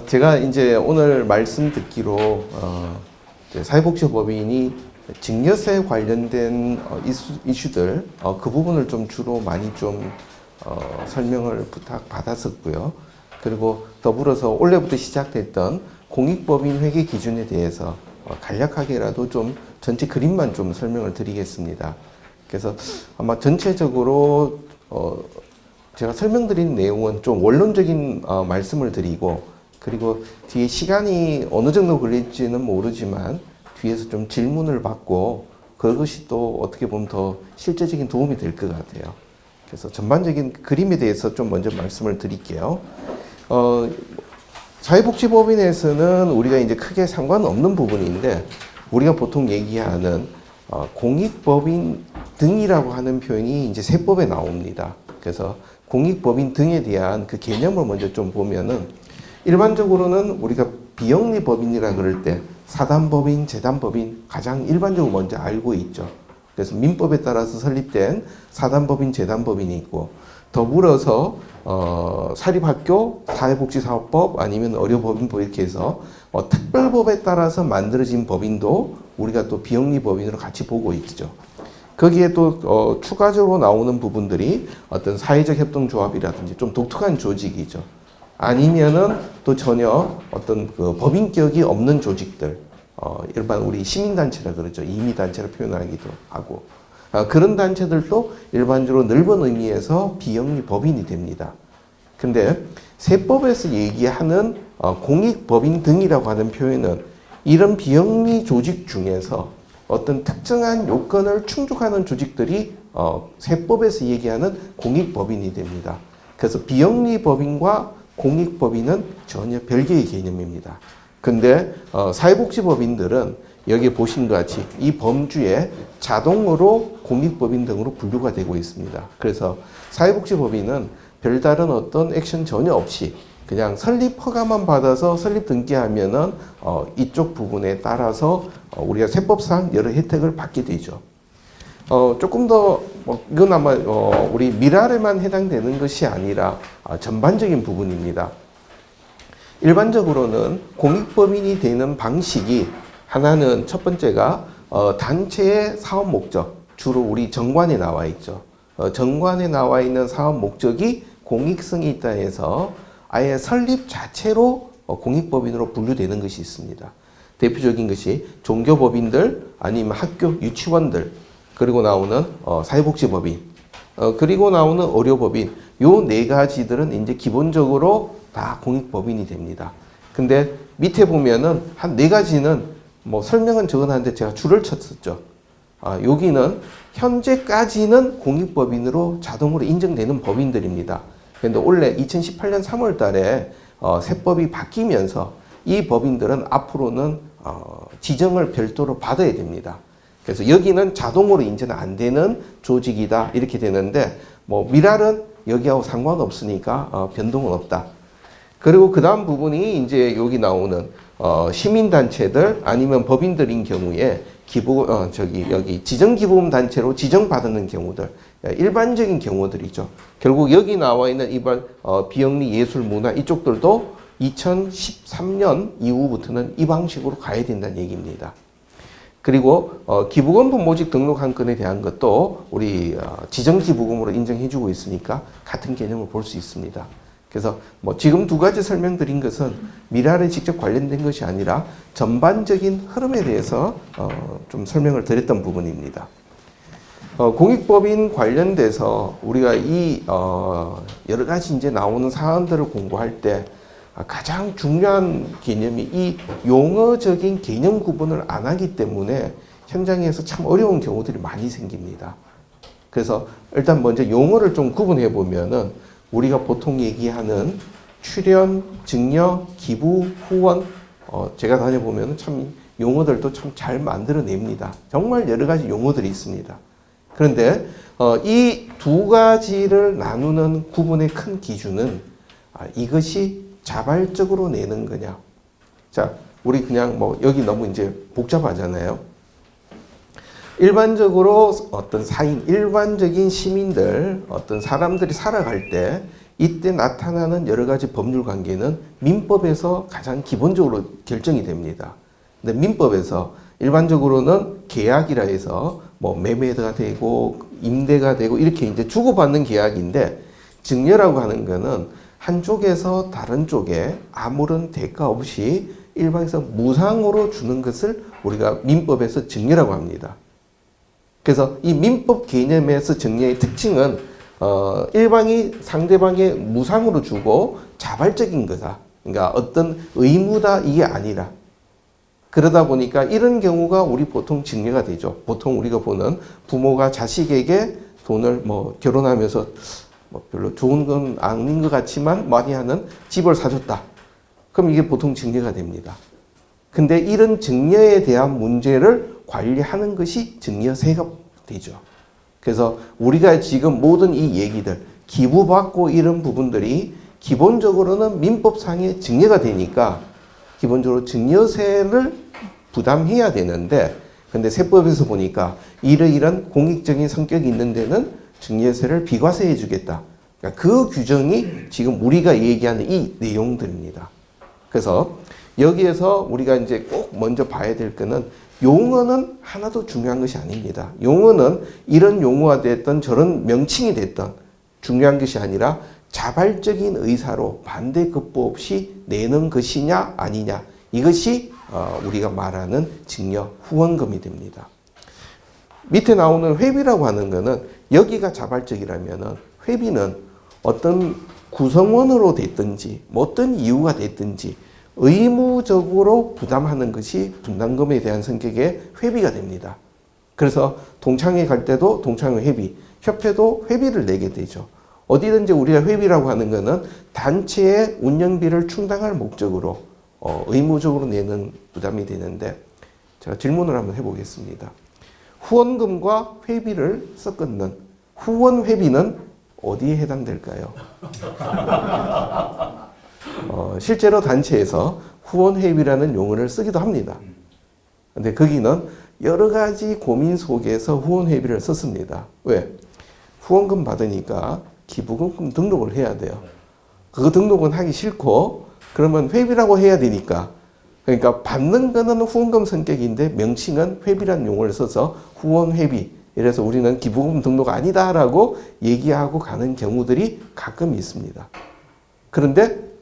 제가 이제 오늘 말씀 듣기로 이제 사회복지법인이 증여세 관련된 이슈들 그 부분을 좀 주로 많이 좀 설명을 부탁받았었고요. 그리고 더불어서 올해부터 시작됐던 공익법인 회계 기준에 대해서 간략하게라도 좀 전체 그림만 좀 설명을 드리겠습니다. 그래서 아마 전체적으로 제가 설명드린 내용은 좀 원론적인 말씀을 드리고, 그리고 뒤에 시간이 어느 정도 걸릴지는 모르지만 뒤에서 좀 질문을 받고 그것이 또 어떻게 보면 더 실제적인 도움이 될 것 같아요. 그래서 전반적인 그림에 대해서 좀 먼저 말씀을 드릴게요. 사회복지법인에서는 우리가 이제 크게 상관없는 부분인데, 우리가 보통 얘기하는 공익법인 등이라고 하는 표현이 이제 세법에 나옵니다. 그래서 공익법인 등에 대한 그 개념을 먼저 좀 보면은, 일반적으로는 우리가 비영리법인이라 그럴 때 사단법인, 재단법인 가장 일반적으로 먼저 알고 있죠. 그래서 민법에 따라서 설립된 사단법인, 재단법인이 있고, 더불어서 사립학교, 사회복지사업법 아니면 의료법인법 이렇게 해서 특별법에 따라서 만들어진 법인도 우리가 또 비영리법인으로 같이 보고 있죠. 거기에 또 추가적으로 나오는 부분들이 어떤 사회적 협동조합이라든지 좀 독특한 조직이죠. 아니면은 또 전혀 어떤 그 법인격이 없는 조직들, 일반 우리 시민단체라 그러죠. 임의단체로 표현하기도 하고, 그런 단체들도 일반적으로 넓은 의미에서 비영리 법인이 됩니다. 근데 세법에서 얘기하는 공익법인 등이라고 하는 표현은 이런 비영리 조직 중에서 어떤 특정한 요건을 충족하는 조직들이 세법에서 얘기하는 공익법인이 됩니다. 그래서 비영리 법인과 공익법인은 전혀 별개의 개념입니다. 근데 사회복지법인들은 여기 보신 것 같이 이 범주에 자동으로 공익법인 등으로 분류가 되고 있습니다. 그래서 사회복지법인은 별다른 어떤 액션 전혀 없이 그냥 설립 허가만 받아서 설립 등기하면은 이쪽 부분에 따라서 우리가 세법상 여러 혜택을 받게 되죠. 조금 더 이건 아마 우리 미랄에만 해당되는 것이 아니라 전반적인 부분입니다. 일반적으로는 공익법인이 되는 방식이, 하나는 첫 번째가 단체의 사업 목적, 주로 우리 정관에 나와 있죠. 정관에 나와 있는 사업 목적이 공익성이 있다 해서 아예 설립 자체로 공익법인으로 분류되는 것이 있습니다. 대표적인 것이 종교법인들, 아니면 학교, 유치원들, 그리고 나오는 사회복지법인, 그리고 나오는 의료법인, 요 네 가지들은 이제 기본적으로 다 공익법인이 됩니다. 근데 밑에 보면은 한 네 가지는 뭐 설명은 적어놨는데 제가 줄을 쳤었죠. 여기는 현재까지는 공익법인으로 자동으로 인정되는 법인들입니다. 그런데 원래 2018년 3월 달에 세법이 바뀌면서 이 법인들은 앞으로는 지정을 별도로 받아야 됩니다. 그래서 여기는 자동으로 인정은 안 되는 조직이다 이렇게 되는데, 뭐 미랄은 여기하고 상관없으니까 변동은 없다. 그리고 그 다음 부분이 이제 여기 나오는 시민단체들 아니면 법인들인 경우에 여기 지정기부금 단체로 지정받는 경우들, 일반적인 경우들이죠. 결국 여기 나와 있는 일반 비영리 예술 문화 이쪽들도 2013년 이후부터는 이 방식으로 가야 된다는 얘기입니다. 그리고 기부금품 모집 등록한 건에 대한 것도 우리 지정기부금으로 인정해주고 있으니까 같은 개념을 볼 수 있습니다. 그래서 뭐 지금 두 가지 설명드린 것은 미랄에 직접 관련된 것이 아니라 전반적인 흐름에 대해서 좀 설명을 드렸던 부분입니다. 공익법인 관련돼서 우리가 이 여러 가지 이제 나오는 사안들을 공부할 때 가장 중요한 개념이 이 용어적인 개념 구분을 안 하기 때문에 현장에서 참 어려운 경우들이 많이 생깁니다. 그래서 일단 먼저 용어를 좀 구분해 보면은 우리가 보통 얘기하는 출연, 증여, 기부, 후원, 제가 다녀보면 참 용어들도 참 잘 만들어냅니다. 정말 여러 가지 용어들이 있습니다. 그런데 이 두 가지를 나누는 구분의 큰 기준은 이것이 자발적으로 내는 거냐. 자, 우리 그냥 뭐 여기 너무 이제 복잡하잖아요. 일반적으로 어떤 일반적인 시민들, 어떤 사람들이 살아갈 때 이때 나타나는 여러 가지 법률 관계는 민법에서 가장 기본적으로 결정이 됩니다. 근데 민법에서 일반적으로는 계약이라 해서 뭐 매매가 되고 임대가 되고 이렇게 이제 주고받는 계약인데, 증여라고 하는 거는 한쪽에서 다른 쪽에 아무런 대가 없이 일방에서 무상으로 주는 것을 우리가 민법에서 증여라고 합니다. 그래서 이 민법 개념에서 증여의 특징은 일방이 상대방에 무상으로 주고 자발적인 거다. 그러니까 어떤 의무다 이게 아니라. 그러다 보니까 이런 경우가 우리 보통 증여가 되죠. 보통 우리가 보는 부모가 자식에게 돈을 뭐 결혼하면서 뭐 별로 좋은 건 아닌 것 같지만 많이 하는 집을 사줬다. 그럼 이게 보통 증여가 됩니다. 근데 이런 증여에 대한 문제를 관리하는 것이 증여세가 되죠. 그래서 우리가 지금 모든 이 얘기들, 기부받고 이런 부분들이 기본적으로는 민법상의 증여가 되니까 기본적으로 증여세를 부담해야 되는데, 근데 세법에서 보니까 이러이런 공익적인 성격이 있는 데는 증여세를 비과세해 주겠다. 그러니까 그 규정이 지금 우리가 얘기하는 이 내용들입니다. 그래서 여기에서 우리가 이제 꼭 먼저 봐야 될 거는 용어는 하나도 중요한 것이 아닙니다. 용어는 이런 용어가 됐던 저런 명칭이 됐던 중요한 것이 아니라 자발적인 의사로 반대급부 없이 내는 것이냐 아니냐, 이것이 우리가 말하는 증여 후원금이 됩니다. 밑에 나오는 회비라고 하는 것은 여기가 자발적이라면 회비는 어떤 구성원으로 됐든지 뭐 어떤 이유가 됐든지 의무적으로 부담하는 것이 분담금에 대한 성격의 회비가 됩니다. 그래서 동창회 갈 때도 동창회 회비, 협회도 회비를 내게 되죠. 어디든지 우리가 회비라고 하는 것은 단체의 운영비를 충당할 목적으로 의무적으로 내는 부담이 되는데, 제가 질문을 한번 해보겠습니다. 후원금과 회비를 섞는 후원 회비는 어디에 해당될까요? 실제로 단체에서 후원 회비라는 용어를 쓰기도 합니다. 근데 거기는 여러 가지 고민 속에서 후원 회비를 썼습니다. 왜? 후원금 받으니까 기부금 등록을 해야 돼요. 그거 등록은 하기 싫고, 그러면 회비라고 해야 되니까, 그러니까 받는 거는 후원금 성격인데 명칭은 회비라는 용어를 써서 후원 회비, 이래서 우리는 기부금 등록 아니다라고 얘기하고 가는 경우들이 가끔 있습니다. 그런데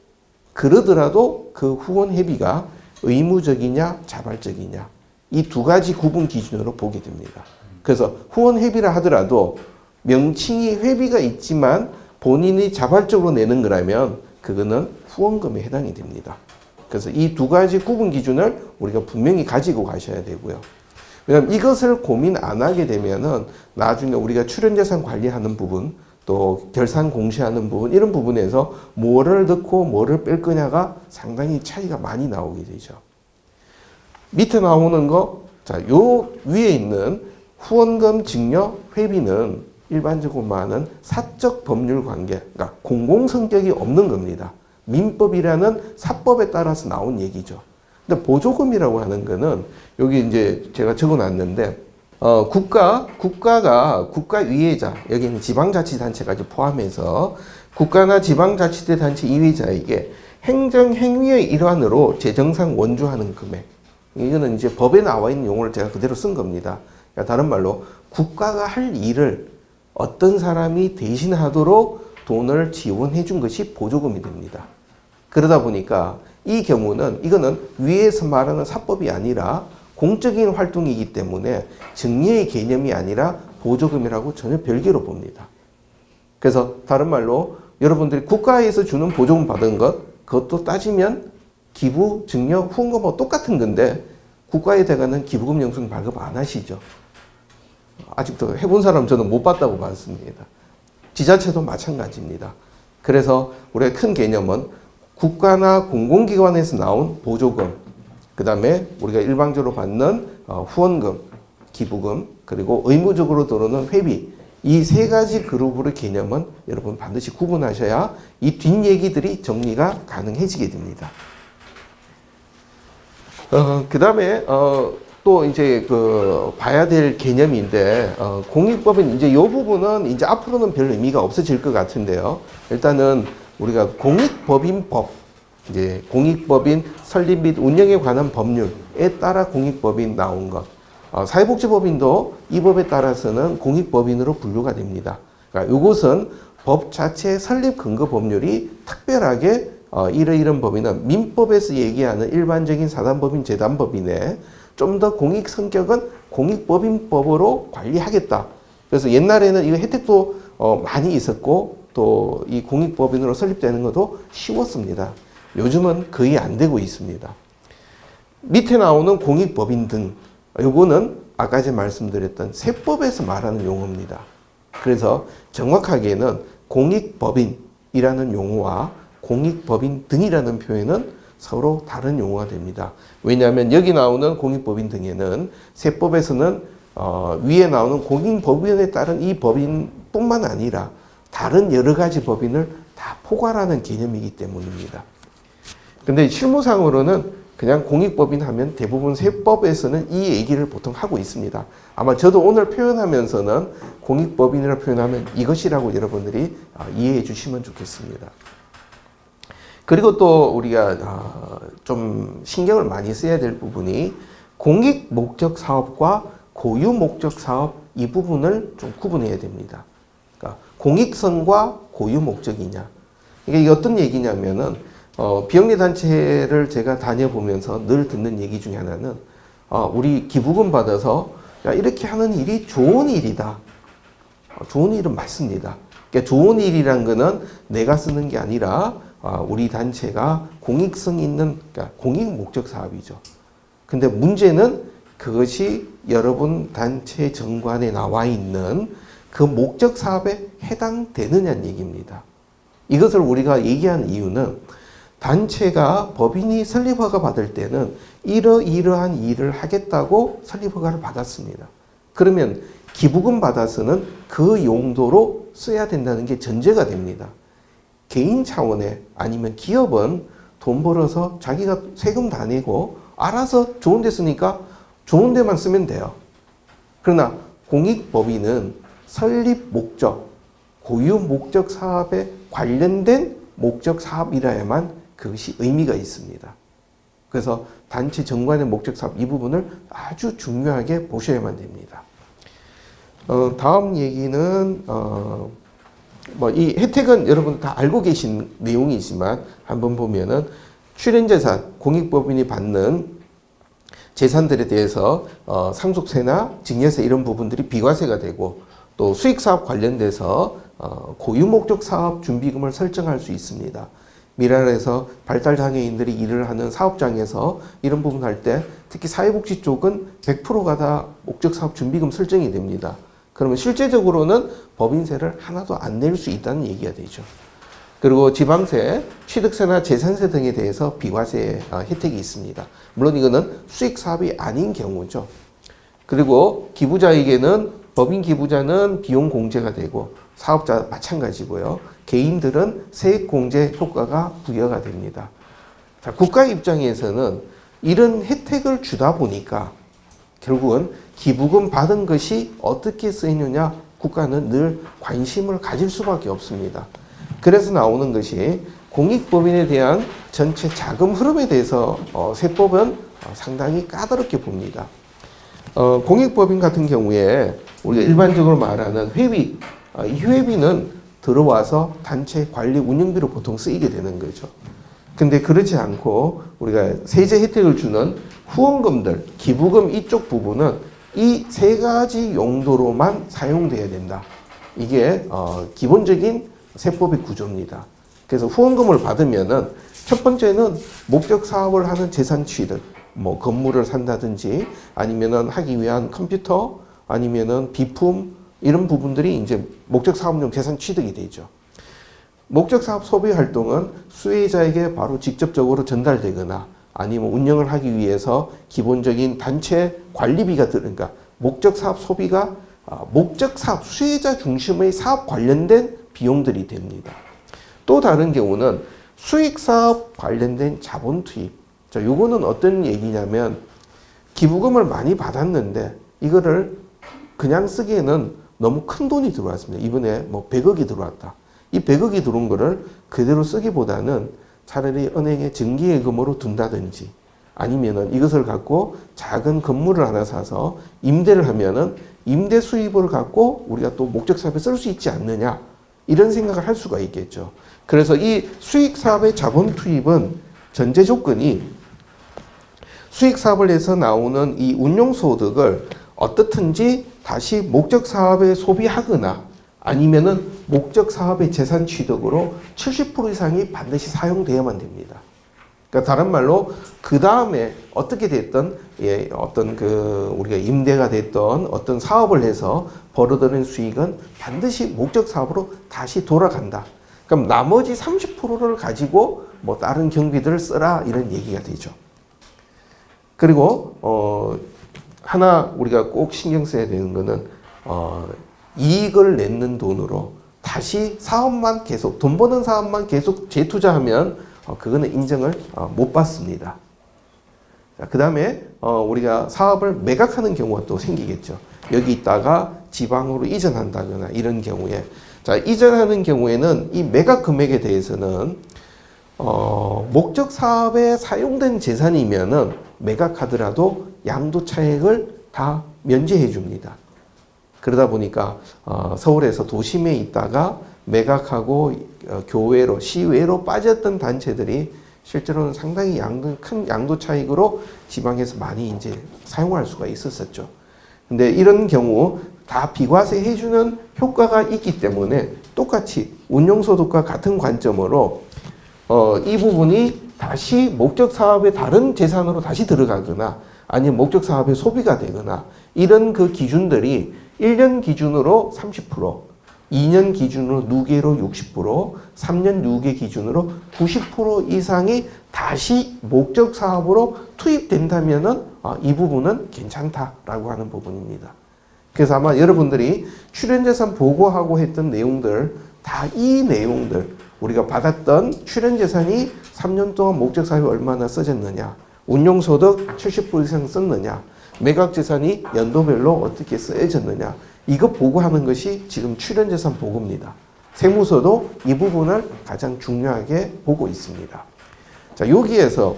그러더라도 그 후원 회비가 의무적이냐 자발적이냐, 이 두 가지 구분 기준으로 보게 됩니다. 그래서 후원 회비라 하더라도 명칭이 회비가 있지만 본인이 자발적으로 내는 거라면 그거는 후원금에 해당이 됩니다. 그래서 이 두 가지 구분 기준을 우리가 분명히 가지고 가셔야 되고요. 왜냐하면 이것을 고민 안 하게 되면은 나중에 우리가 출연재산 관리하는 부분, 또 결산 공시하는 부분, 이런 부분에서 뭐를 넣고 뭐를 뺄 거냐가 상당히 차이가 많이 나오게 되죠. 밑에 나오는 거, 자, 요 위에 있는 후원금 증여 회비는 일반적으로 말하는 사적 법률 관계, 그러니까 공공 성격이 없는 겁니다. 민법이라는 사법에 따라서 나온 얘기죠. 근데 보조금이라고 하는 거는 여기 이제 제가 적어 놨는데, 국가가 국가위회자, 여기는 지방자치단체까지 포함해서 국가나 지방자치단체 이회자에게 행정행위의 일환으로 재정상 원주하는 금액. 이거는 이제 법에 나와 있는 용어를 제가 그대로 쓴 겁니다. 그러니까 다른 말로 국가가 할 일을 어떤 사람이 대신하도록 돈을 지원해 준 것이 보조금이 됩니다. 그러다 보니까 이 경우는 이거는 위에서 말하는 사법이 아니라 공적인 활동이기 때문에 증여의 개념이 아니라 보조금이라고 전혀 별개로 봅니다. 그래서 다른 말로 여러분들이 국가에서 주는 보조금 받은 것, 그것도 따지면 기부, 증여, 후원금하고 똑같은 건데 국가에 대가는 기부금 영수증 발급 안 하시죠. 아직도 해본 사람 저는 못 봤다고 봤습니다. 지자체도 마찬가지입니다. 그래서 우리의 큰 개념은 국가나 공공기관에서 나온 보조금, 그 다음에 우리가 일방적으로 받는 후원금, 기부금, 그리고 의무적으로 들어오는 회비, 이 세 가지 그룹의 개념은 여러분 반드시 구분하셔야 이 뒷얘기들이 정리가 가능해지게 됩니다. 그 다음에 또 이제 그 봐야 될 개념인데 공익법인 이제 이 부분은 이제 앞으로는 별 의미가 없어질 것 같은데요. 일단은 우리가 공익법인법 이제 공익법인 설립 및 운영에 관한 법률에 따라 공익법인 나온 것. 사회복지법인도 이 법에 따라서는 공익법인으로 분류가 됩니다. 그러니까 이것은 법 자체의 설립 근거 법률이 특별하게 이러이런 법인은 민법에서 얘기하는 일반적인 사단법인, 재단법인에 좀 더 공익 성격은 공익법인법으로 관리하겠다. 그래서 옛날에는 이 혜택도 많이 있었고 또 이 공익법인으로 설립되는 것도 쉬웠습니다. 요즘은 거의 안 되고 있습니다. 밑에 나오는 공익법인 등 요거는 아까 제가 말씀드렸던 세법에서 말하는 용어입니다. 그래서 정확하게는 공익법인이라는 용어와 공익법인 등이라는 표현은 서로 다른 용어가 됩니다. 왜냐하면 여기 나오는 공익법인 등에는 세법에서는 위에 나오는 공익법인에 따른 이 법인뿐만 아니라 다른 여러 가지 법인을 다 포괄하는 개념이기 때문입니다. 근데 실무상으로는 그냥 공익법인 하면 대부분 세법에서는 이 얘기를 보통 하고 있습니다. 아마 저도 오늘 표현하면서는 공익법인이라고 표현하면 이것이라고 여러분들이 이해해 주시면 좋겠습니다. 그리고 또 우리가 좀 신경을 많이 써야 될 부분이 공익 목적 사업과 고유 목적 사업 이 부분을 좀 구분해야 됩니다. 그러니까 공익성과 고유 목적이냐. 이게 어떤 얘기냐면은 비영리 단체를 제가 다녀보면서 늘 듣는 얘기 중에 하나는 우리 기부금 받아서 야, 이렇게 하는 일이 좋은 일이다. 좋은 일은 맞습니다. 그러니까 좋은 일이란 거는 내가 쓰는 게 아니라 우리 단체가 공익성 있는 그러니까 공익 목적 사업이죠. 근데 문제는 그것이 여러분 단체 정관에 나와 있는 그 목적 사업에 해당되느냐는 얘기입니다. 이것을 우리가 얘기하는 이유는 단체가 법인이 설립허가 받을 때는 이러이러한 일을 하겠다고 설립허가를 받았습니다. 그러면 기부금 받아서는 그 용도로 써야 된다는 게 전제가 됩니다. 개인 차원에 아니면 기업은 돈 벌어서 자기가 세금 다 내고 알아서 좋은 데 쓰니까 좋은 데만 쓰면 돼요. 그러나 공익법인은 설립 목적, 고유 목적 사업에 관련된 목적 사업이라야만 그것이 의미가 있습니다. 그래서 단체 정관의 목적 사업 이 부분을 아주 중요하게 보셔야만 됩니다. 다음 얘기는 이 혜택은 여러분 다 알고 계신 내용이지만 한번 보면은 출연재산, 공익법인이 받는 재산들에 대해서 상속세나 증여세 이런 부분들이 비과세가 되고 또 수익사업 관련돼서 고유목적 사업 준비금을 설정할 수 있습니다. 미랄에서 발달장애인들이 일을 하는 사업장에서 이런 부분 할 때 특히 사회복지 쪽은 100%가 다 목적사업 준비금 설정이 됩니다. 그러면 실제적으로는 법인세를 하나도 안 낼 수 있다는 얘기가 되죠. 그리고 지방세, 취득세나 재산세 등에 대해서 비과세 혜택이 있습니다. 물론 이거는 수익사업이 아닌 경우죠. 그리고 기부자에게는 법인 기부자는 비용 공제가 되고 사업자 마찬가지고요. 개인들은 세액 공제 효과가 부여가 됩니다. 자, 국가 입장에서는 이런 혜택을 주다 보니까 결국은 기부금 받은 것이 어떻게 쓰이느냐 국가는 늘 관심을 가질 수밖에 없습니다. 그래서 나오는 것이 공익법인에 대한 전체 자금 흐름에 대해서 세법은 상당히 까다롭게 봅니다. 공익법인 같은 경우에 우리가 일반적으로 말하는 회비, 이 회비는 들어와서 단체 관리 운영비로 보통 쓰이게 되는 거죠. 근데 그렇지 않고 우리가 세제 혜택을 주는 후원금들, 기부금 이쪽 부분은 이 세 가지 용도로만 사용돼야 된다. 이게 기본적인 세법의 구조입니다. 그래서 후원금을 받으면은 첫 번째는 목적 사업을 하는 재산 취득, 뭐 건물을 산다든지 아니면은 하기 위한 컴퓨터 아니면은 비품 이런 부분들이 이제 목적 사업용 재산 취득이 되죠. 목적 사업 소비 활동은 수혜자에게 바로 직접적으로 전달되거나 아니면 운영을 하기 위해서 기본적인 단체 관리비가 그러니까 목적 사업 소비가 목적 사업 수혜자 중심의 사업 관련된 비용들이 됩니다. 또 다른 경우는 수익 사업 관련된 자본 투입. 자, 요거는 어떤 얘기냐면 기부금을 많이 받았는데 이거를 그냥 쓰기에는 너무 큰 돈이 들어왔습니다. 이번에 뭐 100억이 들어왔다. 이 100억이 들어온 거를 그대로 쓰기보다는 차라리 은행에 정기예금으로 둔다든지 아니면은 이것을 갖고 작은 건물을 하나 사서 임대를 하면은 임대 수입을 갖고 우리가 또 목적 사업에 쓸 수 있지 않느냐 이런 생각을 할 수가 있겠죠. 그래서 이 수익 사업의 자본 투입은 전제 조건이 수익 사업을 해서 나오는 이 운용 소득을 어떻든지 다시 목적 사업에 소비하거나 아니면은 목적 사업의 재산 취득으로 70% 이상이 반드시 사용되어야만 됩니다. 그러니까 다른 말로 그 다음에 어떻게 됐던 어떤 그 우리가 임대가 됐던 어떤 사업을 해서 벌어들인 수익은 반드시 목적 사업으로 다시 돌아간다. 그럼 나머지 30%를 가지고 뭐 다른 경비들을 써라 이런 얘기가 되죠. 그리고 하나 우리가 꼭 신경 써야 되는 거는 이익을 내는 돈으로 다시 사업만 계속 돈 버는 사업만 계속 재투자하면 그거는 인정을 못 받습니다. 그 다음에 우리가 사업을 매각하는 경우가 또 생기겠죠. 여기 있다가 지방으로 이전한다거나 이런 경우에 자 이전하는 경우에는 이 매각 금액에 대해서는 목적 사업에 사용된 재산이면은 매각하더라도 양도 차익을 다 면제해 줍니다. 그러다 보니까 서울에서 도심에 있다가 매각하고 교외로 시외로 빠졌던 단체들이 실제로는 상당히 큰 양도 차익으로 지방에서 많이 이제 사용할 수가 있었었죠. 근데 이런 경우 다 비과세 해주는 효과가 있기 때문에 똑같이 운용소득과 같은 관점으로 이 부분이 다시 목적 사업의 다른 재산으로 다시 들어가거나 아니면 목적 사업의 소비가 되거나 이런 그 기준들이 1년 기준으로 30%, 2년 기준으로 누계로 60%, 3년 누계 기준으로 90% 이상이 다시 목적 사업으로 투입된다면은 이 부분은 괜찮다라고 하는 부분입니다. 그래서 아마 여러분들이 출연재산 보고하고 했던 내용들 다 이 내용들 우리가 받았던 출연재산이 3년 동안 목적 사업에 얼마나 써졌느냐, 운용소득 70% 이상 썼느냐, 매각재산이 연도별로 어떻게 쓰여졌느냐 이거 보고하는 것이 지금 출연재산 보고입니다. 세무서도 이 부분을 가장 중요하게 보고 있습니다. 자 여기에서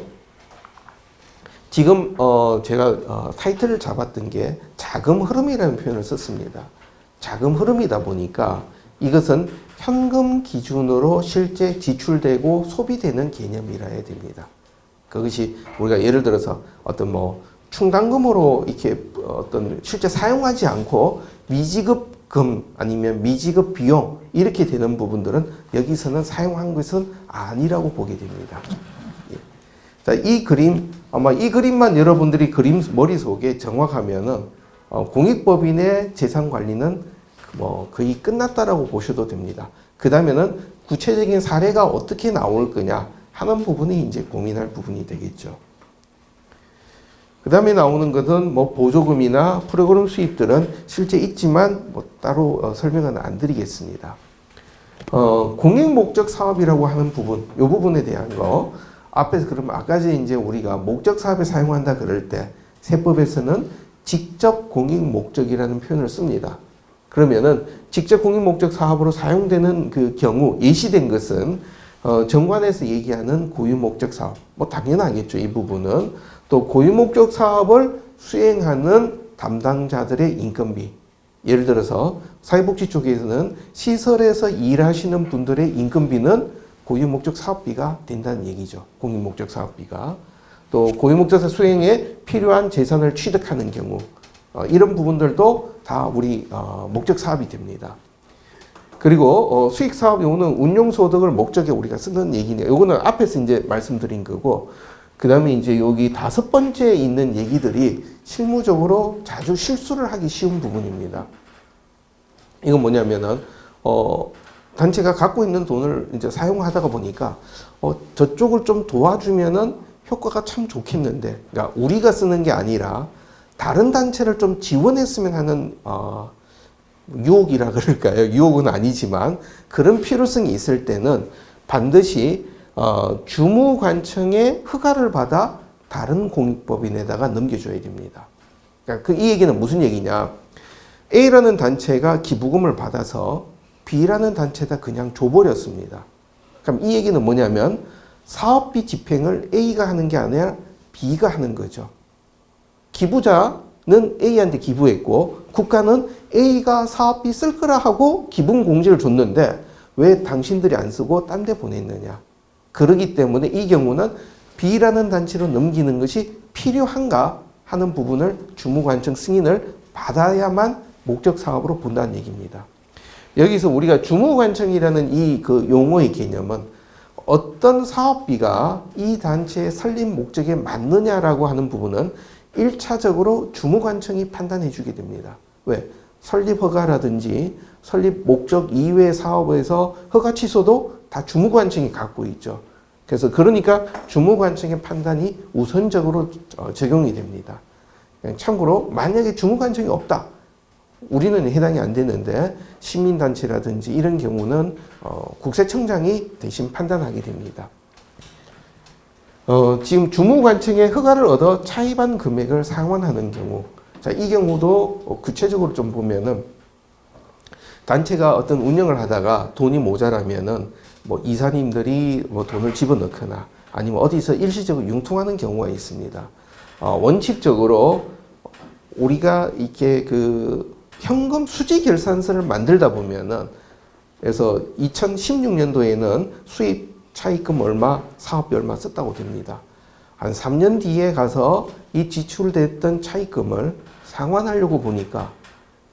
지금 제가 타이틀을 잡았던 게 자금 흐름이라는 표현을 썼습니다. 자금 흐름이다 보니까 이것은 현금 기준으로 실제 지출되고 소비되는 개념이라 해야 됩니다. 그것이 우리가 예를 들어서 어떤 뭐 충당금으로 이렇게 어떤 실제 사용하지 않고 미지급금 아니면 미지급 비용 이렇게 되는 부분들은 여기서는 사용한 것은 아니라고 보게 됩니다. 자, 이 그림 아마 이 그림만 여러분들이 그림 머릿속에 정확하면은 공익법인의 재산 관리는 뭐 거의 끝났다라고 보셔도 됩니다. 그 다음에는 구체적인 사례가 어떻게 나올 거냐 하는 부분이 이제 고민할 부분이 되겠죠. 그 다음에 나오는 것은 뭐 보조금이나 프로그램 수입들은 실제 있지만 뭐 따로 설명은 안 드리겠습니다. 공익 목적 사업이라고 하는 부분, 이 부분에 대한 거 앞에서 그러면 아까 이제 우리가 목적 사업에 사용한다 그럴 때 세법에서는 직접 공익 목적이라는 표현을 씁니다. 그러면은 직접 공익 목적 사업으로 사용되는 그 경우 예시된 것은 정관에서 얘기하는 고유 목적 사업, 뭐 당연하겠죠. 이 부분은 또 고유 목적 사업을 수행하는 담당자들의 인건비. 예를 들어서 사회복지 쪽에서는 시설에서 일하시는 분들의 인건비는 고유 목적 사업비가 된다는 얘기죠. 공익 목적 사업비가. 또 고유 목적 사업 수행에 필요한 재산을 취득하는 경우 이런 부분들도 다 우리 목적 사업이 됩니다. 그리고 수익 사업 요거는 운용 소득을 목적에 우리가 쓰는 얘기네요. 요거는 앞에서 이제 말씀드린 거고 그 다음에 이제 여기 5번째에 있는 얘기들이 실무적으로 자주 실수를 하기 쉬운 부분입니다. 이건 뭐냐면은 단체가 갖고 있는 돈을 이제 사용하다가 보니까 저쪽을 좀 도와주면은 효과가 참 좋겠는데, 그러니까 우리가 쓰는 게 아니라 다른 단체를 좀 지원했으면 하는 유혹이라 그럴까요? 유혹은 아니지만 그런 필요성이 있을 때는 반드시 주무관청의 허가를 받아 다른 공익법인에다가 넘겨줘야 됩니다. 그러니까 이 얘기는 무슨 얘기냐? A라는 단체가 기부금을 받아서 B라는 단체에다 그냥 줘버렸습니다. 그럼 이 얘기는 뭐냐면 사업비 집행을 A가 하는 게 아니라 B가 하는 거죠. 기부자는 A한테 기부했고 국가는 A가 사업비 쓸 거라 하고 기부금 공제를 줬는데 왜 당신들이 안 쓰고 딴 데 보냈느냐. 그러기 때문에 이 경우는 B라는 단체로 넘기는 것이 필요한가 하는 부분을 주무관청 승인을 받아야만 목적 사업으로 본다는 얘기입니다. 여기서 우리가 주무관청이라는 이 그 용어의 개념은 어떤 사업비가 이 단체의 설립 목적에 맞느냐라고 하는 부분은 1차적으로 주무관청이 판단해 주게 됩니다. 왜? 설립 허가라든지 설립 목적 이외 사업에서 허가 취소도 다 주무관청이 갖고 있죠. 그래서 그러니까 주무관청의 판단이 우선적으로 적용이 됩니다. 참고로 만약에 주무관청이 없다. 우리는 해당이 안 되는데 시민단체라든지 이런 경우는 국세청장이 대신 판단하게 됩니다. 지금 주무관청의 허가를 얻어 차입한 금액을 상환하는 경우, 자, 이 경우도 구체적으로 좀 보면은 단체가 어떤 운영을 하다가 돈이 모자라면은 뭐 이사님들이 뭐 돈을 집어넣거나 아니면 어디서 일시적으로 융통하는 경우가 있습니다. 원칙적으로 우리가 이렇게 그 현금 수지 결산서를 만들다 보면은 그래서 2016년도에는 수입 차입금 얼마, 사업비 얼마 썼다고 됩니다. 한 3년 뒤에 가서 이 지출됐던 차입금을 상환하려고 보니까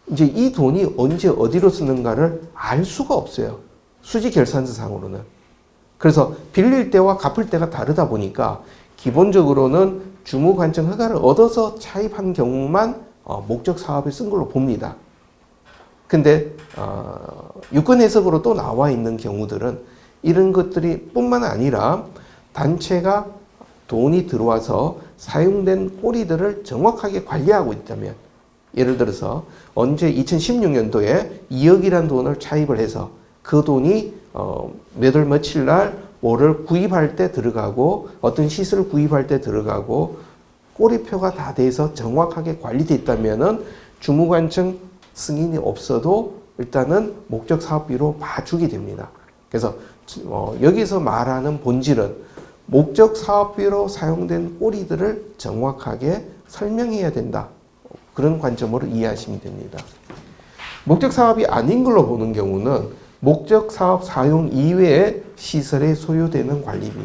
이제 이 돈이 언제 어디로 쓰는가를 알 수가 없어요. 수지 결산서 상으로는. 그래서 빌릴 때와 갚을 때가 다르다 보니까 기본적으로는 주무관청 허가를 얻어서 차입한 경우만 목적 사업에 쓴 걸로 봅니다. 근데 유권 해석으로 또 나와 있는 경우들은 이런 것들이 뿐만 아니라 단체가 돈이 들어와서 사용된 꼬리들을 정확하게 관리하고 있다면, 예를 들어서 언제 2016년도에 2억이라는 돈을 차입을 해서 그 돈이 몇 월 며칠 날 뭐를 구입할 때 들어가고 어떤 시설을 구입할 때 들어가고 꼬리표가 다 돼서 정확하게 관리됐다면은 주무관청 승인이 없어도 일단은 목적 사업비로 봐주게 됩니다. 그래서 여기서 말하는 본질은 목적 사업비로 사용된 꼬리들을 정확하게 설명해야 된다. 그런 관점으로 이해하시면 됩니다. 목적 사업이 아닌 걸로 보는 경우는 목적 사업 사용 이외의 시설에 소요되는 관리비.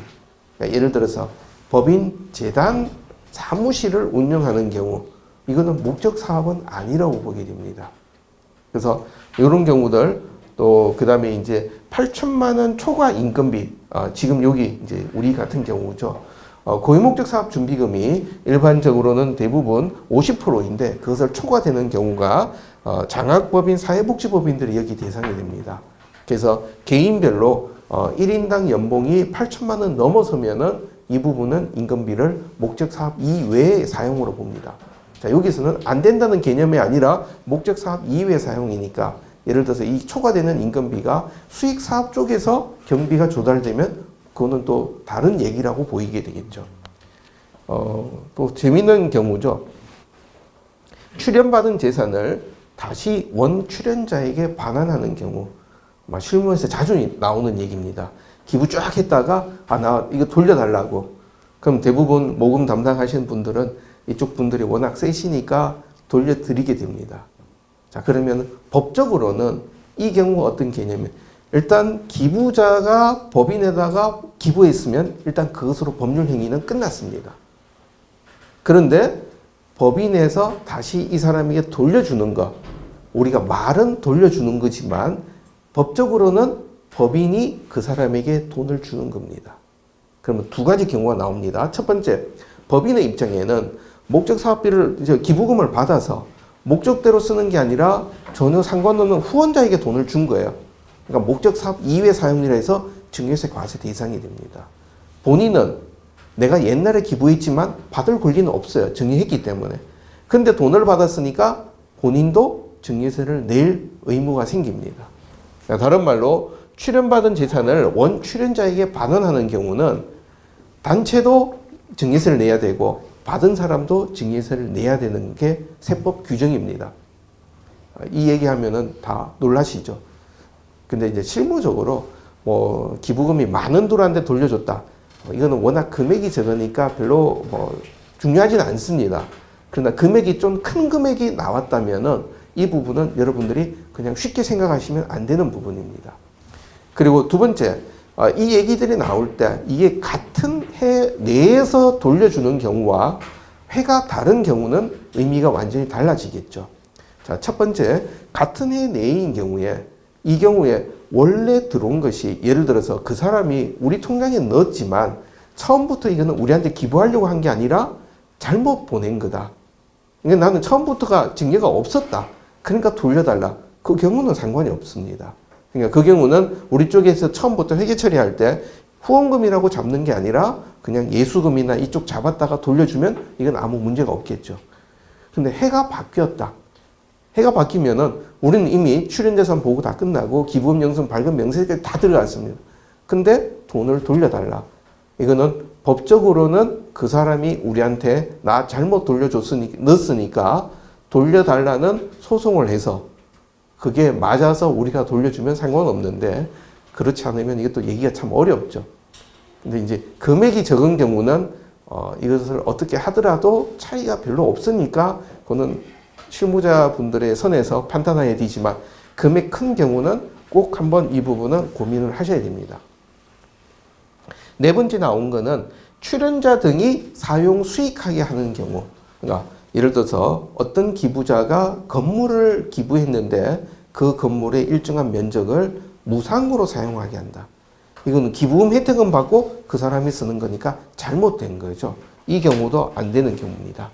그러니까 예를 들어서 법인, 재단, 사무실을 운영하는 경우 이거는 목적 사업은 아니라고 보게 됩니다. 그래서 이런 경우들 또 그다음에 이제 8천만 원 초과 인건비 지금 여기 이제 우리 같은 경우죠. 고유목적 사업 준비금이 일반적으로는 대부분 50%인데 그것을 초과되는 경우가 장학법인, 사회복지법인들이 여기 대상이 됩니다. 그래서 개인별로 1인당 연봉이 8천만 원 넘어서면은 이 부분은 인건비를 목적 사업 이외의 사용으로 봅니다. 자, 여기서는 안 된다는 개념이 아니라 목적 사업 이외의 사용이니까 예를 들어서 이 초과되는 인건비가 수익 사업 쪽에서 경비가 조달되면 그거는 또 다른 얘기라고 보이게 되겠죠. 또 재미있는 경우죠. 출연받은 재산을 다시 원 출연자에게 반환하는 경우, 실무에서 자주 나오는 얘기입니다. 기부 쫙 했다가 나 이거 돌려달라고. 그럼 대부분 모금 담당하시는 분들은 이쪽 분들이 워낙 세시니까 돌려드리게 됩니다. 자, 그러면 법적으로는 이 경우 어떤 개념이에요? 일단 기부자가 법인에다가 기부했으면 일단 그것으로 법률 행위는 끝났습니다. 그런데 법인에서 다시 이 사람에게 돌려주는 것, 우리가 말은 돌려주는 거지만 법적으로는 법인이 그 사람에게 돈을 주는 겁니다. 그러면 두 가지 경우가 나옵니다. 첫 번째, 법인의 입장에는 목적 사업비를 기부금을 받아서 목적대로 쓰는 게 아니라 전혀 상관없는 후원자에게 돈을 준 거예요. 그러니까 목적 사업 이외 사용이라 해서 증여세 과세 대상이 됩니다. 본인은 내가 옛날에 기부했지만 받을 권리는 없어요. 증여했기 때문에. 근데 돈을 받았으니까 본인도 증여세를 낼 의무가 생깁니다. 그러니까 다른 말로 출연받은 재산을 원 출연자에게 반환하는 경우는 단체도 증여세를 내야 되고 받은 사람도 증여세를 내야 되는 게 세법 규정입니다. 이 얘기하면은 다 놀라시죠. 근데 이제 실무적으로 뭐 기부금이 많은 돌한테 돌려줬다. 이거는 워낙 금액이 적으니까 별로 뭐 중요하진 않습니다. 그러나 금액이 좀 큰 금액이 나왔다면은 이 부분은 여러분들이 그냥 쉽게 생각하시면 안 되는 부분입니다. 그리고 두 번째, 이 얘기들이 나올 때 이게 같은 해 내에서 돌려주는 경우와 해가 다른 경우는 의미가 완전히 달라지겠죠. 자, 첫 번째, 같은 해 내인 경우에 이 경우에 원래 들어온 것이 예를 들어서 그 사람이 우리 통장에 넣었지만 처음부터 이거는 우리한테 기부하려고 한 게 아니라 잘못 보낸 거다. 그러니까 나는 처음부터가 증여가 없었다. 그러니까 돌려달라. 그 경우는 상관이 없습니다. 그러니까 그 경우는 우리 쪽에서 처음부터 회계 처리할 때 후원금이라고 잡는 게 아니라 그냥 예수금이나 이쪽 잡았다가 돌려주면 이건 아무 문제가 없겠죠. 근데 해가 바뀌었다. 해가 바뀌면은 우리는 이미 출연재산 보고 다 끝나고 기부금 영수증 발급 명세까지 다 들어갔습니다. 근데 돈을 돌려달라. 이거는 법적으로는 그 사람이 우리한테 나 잘못 넣었으니까 돌려달라는 소송을 해서 그게 맞아서 우리가 돌려주면 상관없는데 그렇지 않으면 이것도 얘기가 참 어렵죠. 근데 이제 금액이 적은 경우는 이것을 어떻게 하더라도 차이가 별로 없으니까 그거는 실무자분들의 선에서 판단해야 되지만 금액 큰 경우는 꼭 한번 이 부분은 고민을 하셔야 됩니다. 네 번째 나온 거는 출연자 등이 사용 수익하게 하는 경우. 그러니까 예를 들어서 어떤 기부자가 건물을 기부했는데 그 건물의 일정한 면적을 무상으로 사용하게 한다. 이거는 기부금 혜택은 받고 그 사람이 쓰는 거니까 잘못된 거죠. 이 경우도 안 되는 경우입니다.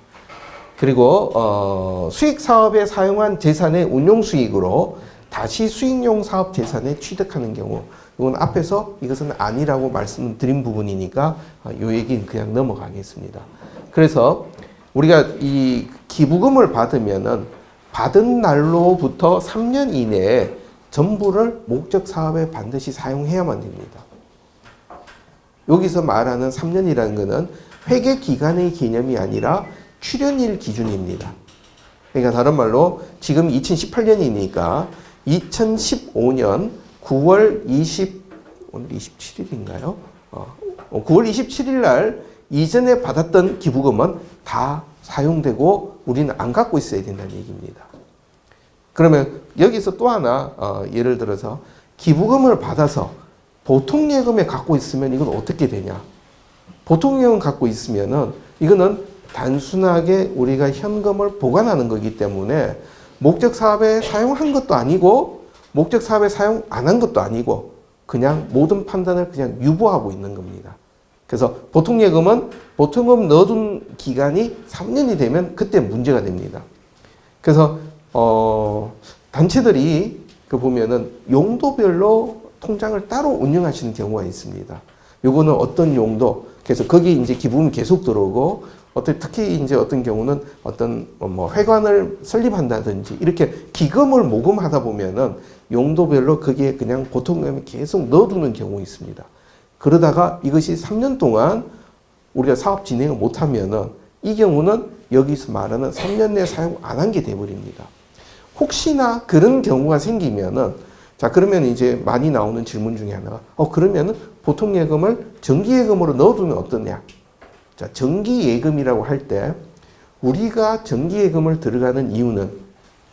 그리고 수익 사업에 사용한 재산의 운용 수익으로 다시 수익용 사업 재산에 취득하는 경우, 이건 앞에서 이것은 아니라고 말씀드린 부분이니까 이 얘기는 그냥 넘어가겠습니다. 그래서 우리가 이 기부금을 받으면은 받은 날로부터 3년 이내에 전부를 목적 사업에 반드시 사용해야만 됩니다. 여기서 말하는 3년이라는 것은 회계 기간의 개념이 아니라 출연일 기준입니다. 그러니까 다른 말로 지금 2018년이니까 2015년 9월 오늘 27일인가요? 9월 27일 날 이전에 받았던 기부금은 다 사용되고 우리는 안 갖고 있어야 된다는 얘기입니다. 그러면 여기서 또 하나 예를 들어서 기부금을 받아서 보통예금에 갖고 있으면 이건 어떻게 되냐? 보통예금 갖고 있으면은 이거는 단순하게 우리가 현금을 보관하는 거기 때문에 목적 사업에 사용한 것도 아니고 목적 사업에 사용 안 한 것도 아니고 그냥 모든 판단을 그냥 유보하고 있는 겁니다. 그래서 보통예금은 보통금 넣어둔 기간이 3년이 되면 그때 문제가 됩니다. 그래서 단체들이 그 보면은 용도별로 통장을 따로 운영하시는 경우가 있습니다. 요거는 어떤 용도, 그래서 거기 이제 기부금이 계속 들어오고 특히 이제 어떤 경우는 어떤 회관을 설립한다든지 이렇게 기금을 모금하다 보면은 용도별로 거기에 그냥 보통금을 계속 넣어두는 경우 있습니다. 그러다가 이것이 3년 동안 우리가 사업 진행을 못하면은 이 경우는 여기서 말하는 3년 내에 사용 안 한 게 돼버립니다. 혹시나 그런 경우가 생기면은 자 그러면 이제 많이 나오는 질문 중에 하나가 그러면은 보통예금을 정기예금으로 넣어두면 어떠냐? 자 정기예금이라고 할 때 우리가 정기예금을 들어가는 이유는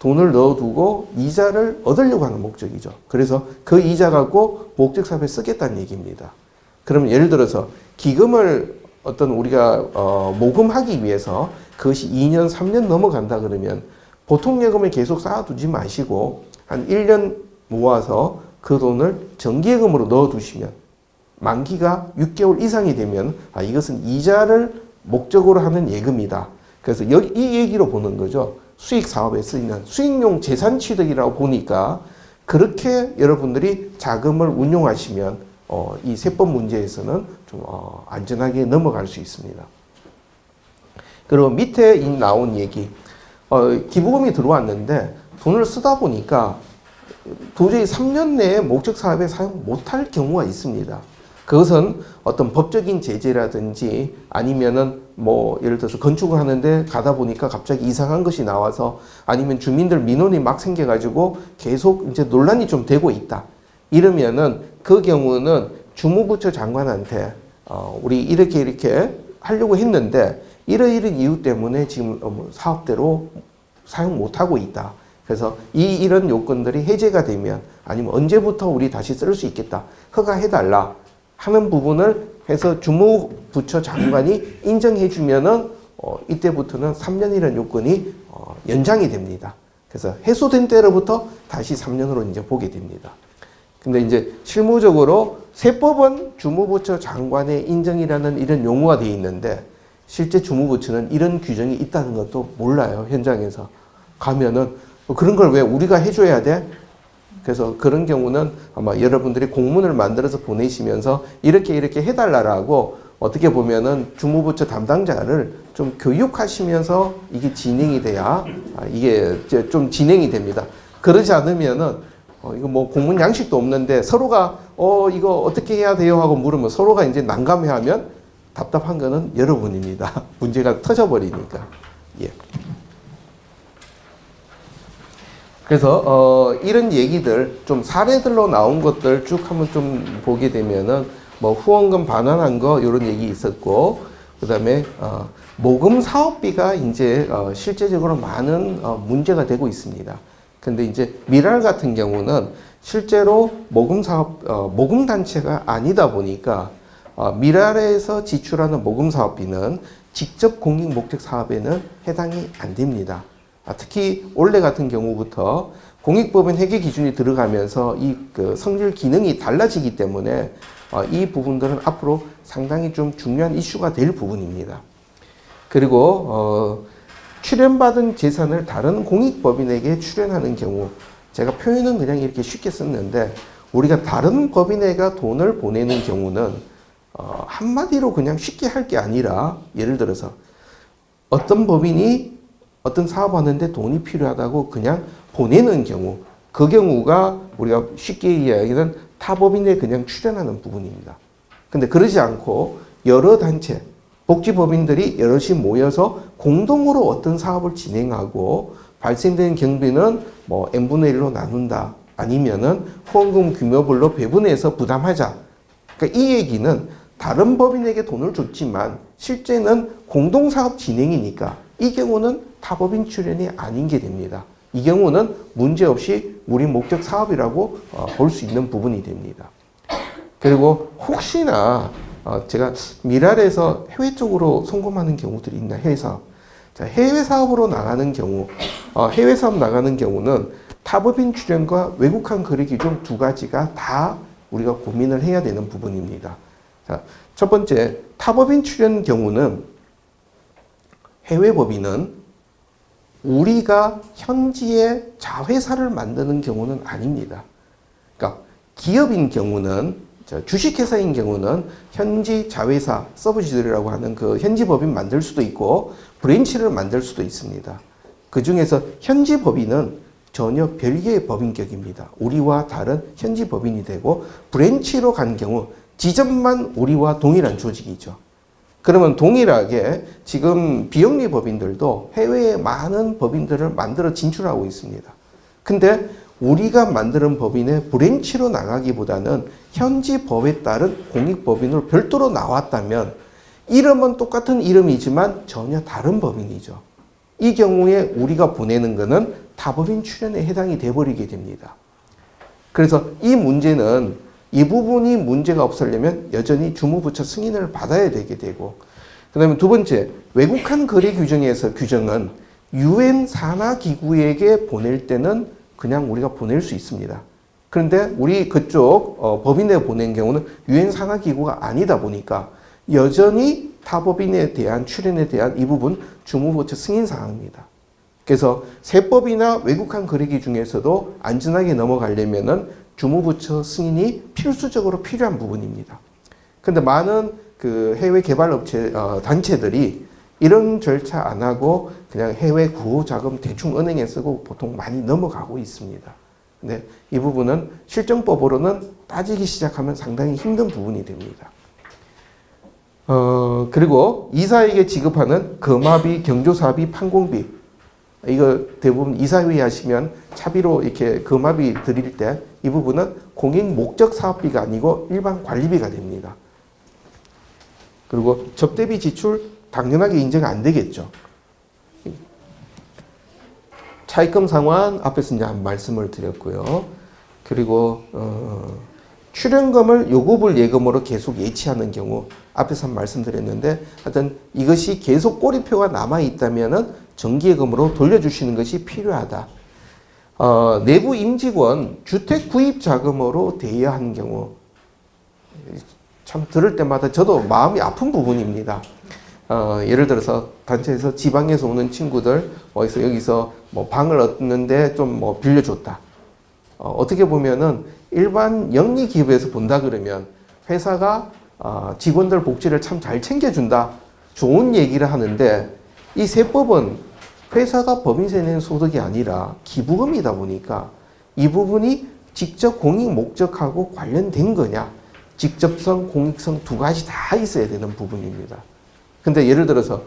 돈을 넣어두고 이자를 얻으려고 하는 목적이죠. 그래서 그 이자 갖고 목적 사업에 쓰겠다는 얘기입니다. 그러면 예를 들어서 기금을 어떤 우리가 모금하기 위해서 그것이 2년, 3년 넘어간다 그러면 보통예금을 계속 쌓아두지 마시고 한 1년 모아서 그 돈을 정기예금으로 넣어두시면 만기가 6개월 이상이 되면 이것은 이자를 목적으로 하는 예금이다. 그래서 이 얘기로 보는 거죠. 수익 사업에 쓰이는 수익용 재산 취득이라고 보니까 그렇게 여러분들이 자금을 운용하시면 이 세법 문제에서는 좀 안전하게 넘어갈 수 있습니다. 그리고 밑에 나온 얘기, 기부금이 들어왔는데 돈을 쓰다 보니까 도저히 3년 내에 목적 사업에 사용 못할 경우가 있습니다. 그것은 어떤 법적인 제재라든지 아니면은 뭐 예를 들어서 건축을 하는데 가다 보니까 갑자기 이상한 것이 나와서 아니면 주민들 민원이 막 생겨가지고 계속 이제 논란이 좀 되고 있다. 이러면은 그 경우는 주무부처 장관한테 우리 이렇게 하려고 했는데 이러이런 이유 때문에 지금 사업대로 사용 못하고 있다. 그래서 이런 요건들이 해제가 되면 아니면 언제부터 우리 다시 쓸 수 있겠다. 허가해달라 하는 부분을 해서 주무부처 장관이 인정해주면은 이때부터는 3년이라는 요건이 연장이 됩니다. 그래서 해소된 때로부터 다시 3년으로 이제 보게 됩니다. 근데 이제 실무적으로 세법은 주무부처 장관의 인정이라는 이런 용어가 되어 있는데 실제 주무부처는 이런 규정이 있다는 것도 몰라요. 현장에서 가면은 그런 걸 왜 우리가 해줘야 돼? 그래서 그런 경우는 아마 여러분들이 공문을 만들어서 보내시면서 이렇게 해달라고 어떻게 보면은 주무부처 담당자를 좀 교육하시면서 이게 진행이 돼야 이게 좀 진행이 됩니다. 그러지 않으면은 이거 뭐 공문 양식도 없는데 서로가 이거 어떻게 해야 돼요 하고 물으면 서로가 이제 난감해하면 답답한 거는 여러분입니다. 문제가 터져버리니까. 예. 그래서 이런 얘기들 좀 사례들로 나온 것들 쭉 한번 좀 보게 되면은 뭐 후원금 반환한 거 이런 얘기 있었고 그다음에 모금 사업비가 이제 실제적으로 많은 문제가 되고 있습니다. 근데 이제 미랄 같은 경우는 실제로 모금 사업 모금 단체가 아니다 보니까 미랄에서 지출하는 모금 사업비는 직접 공익 목적 사업에는 해당이 안 됩니다. 특히 올해 같은 경우부터 공익법인 회계 기준이 들어가면서 그 성질 기능이 달라지기 때문에 이 부분들은 앞으로 상당히 좀 중요한 이슈가 될 부분입니다. 그리고 출연받은 재산을 다른 공익법인에게 출연하는 경우 제가 표현은 그냥 이렇게 쉽게 썼는데 우리가 다른 법인에게 돈을 보내는 경우는 한마디로 그냥 쉽게 할 게 아니라 예를 들어서 어떤 법인이 어떤 사업하는데 돈이 필요하다고 그냥 보내는 경우 그 경우가 우리가 쉽게 이야기하는 타법인에 그냥 출연하는 부분입니다. 근데 그러지 않고 여러 단체 복지법인들이 여럿이 모여서 공동으로 어떤 사업을 진행하고 발생된 경비는 뭐 n분의 1로 나눈다 아니면은 후원금 규모별로 배분해서 부담하자. 그러니까 이 얘기는 다른 법인에게 돈을 줬지만 실제는 공동사업 진행이니까 이 경우는 타법인 출연이 아닌 게 됩니다. 이 경우는 문제없이 우리 목적 사업이라고 볼 수 있는 부분이 됩니다. 그리고 혹시나 제가 미랄에서 해외 쪽으로 송금하는 경우들이 있나 해외 사업. 자, 해외 사업으로 나가는 경우, 해외 사업 나가는 경우는 타법인 출연과 외국한 거래 기준 두 가지가 다 우리가 고민을 해야 되는 부분입니다. 자, 첫 번째 타법인 출연 경우는 해외 법인은 우리가 현지에 자회사를 만드는 경우는 아닙니다. 그러니까 기업인 경우는 주식회사인 경우는 현지 자회사 서브시디어리라고 하는 그 현지 법인 만들 수도 있고 브랜치를 만들 수도 있습니다. 그 중에서 현지 법인은 전혀 별개의 법인격입니다. 우리와 다른 현지 법인이 되고 브랜치로 간 경우 지점만 우리와 동일한 조직이죠. 그러면 동일하게 지금 비영리 법인들도 해외에 많은 법인들을 만들어 진출하고 있습니다. 근데 우리가 만드는 법인의 브랜치로 나가기보다는 현지 법에 따른 공익법인으로 별도로 나왔다면 이름은 똑같은 이름이지만 전혀 다른 법인이죠. 이 경우에 우리가 보내는 것은 타법인 출연에 해당이 돼버리게 됩니다. 그래서 이 문제는 이 부분이 문제가 없으려면 여전히 주무부처 승인을 받아야 되게 되고 그 다음에 두 번째 외국한 거래 규정에서 규정은 UN 산하기구에게 보낼 때는 그냥 우리가 보낼 수 있습니다. 그런데 우리 그쪽 법인에 보낸 경우는 UN 산하기구가 아니다 보니까 여전히 타법인에 대한 출연에 대한 이 부분 주무부처 승인 사항입니다. 그래서 세법이나 외국한 거래기 중에서도 안전하게 넘어가려면은 주무부처 승인이 필수적으로 필요한 부분입니다. 근데 많은 그 해외 개발 업체, 단체들이 이런 절차 안 하고 그냥 해외 구호 자금 대충 은행에 쓰고 보통 많이 넘어가고 있습니다. 근데 이 부분은 실정법으로는 따지기 시작하면 상당히 힘든 부분이 됩니다. 그리고 이사에게 지급하는 거마비, 경조사비, 판공비, 이거 대부분 이사회의 하시면 차비로 이렇게 거마비 드릴 때 이 부분은 공익 목적 사업비가 아니고 일반 관리비가 됩니다. 그리고 접대비 지출 당연하게 인정 안 되겠죠. 차입금 상환 앞에서 이제 한 말씀을 드렸고요. 그리고 출연금을 요구불 예금으로 계속 예치하는 경우 앞에서 한 말씀드렸는데 하여튼 이것이 계속 꼬리표가 남아 있다면은 정기예금으로 돌려주시는 것이 필요하다. 내부 임직원 주택 구입 자금으로 대여하는 경우 참 들을 때마다 저도 마음이 아픈 부분입니다. 예를 들어서 단체에서 지방에서 오는 친구들 어디서 여기서 뭐 방을 얻는데 좀 뭐 빌려줬다. 어떻게 보면은 일반 영리 기업에서 본다 그러면 회사가 직원들 복지를 참 잘 챙겨준다. 좋은 얘기를 하는데 이 세법은 회사가 법인세 내는 소득이 아니라 기부금이다 보니까 이 부분이 직접 공익 목적하고 관련된 거냐. 직접성, 공익성 두 가지 다 있어야 되는 부분입니다. 근데 예를 들어서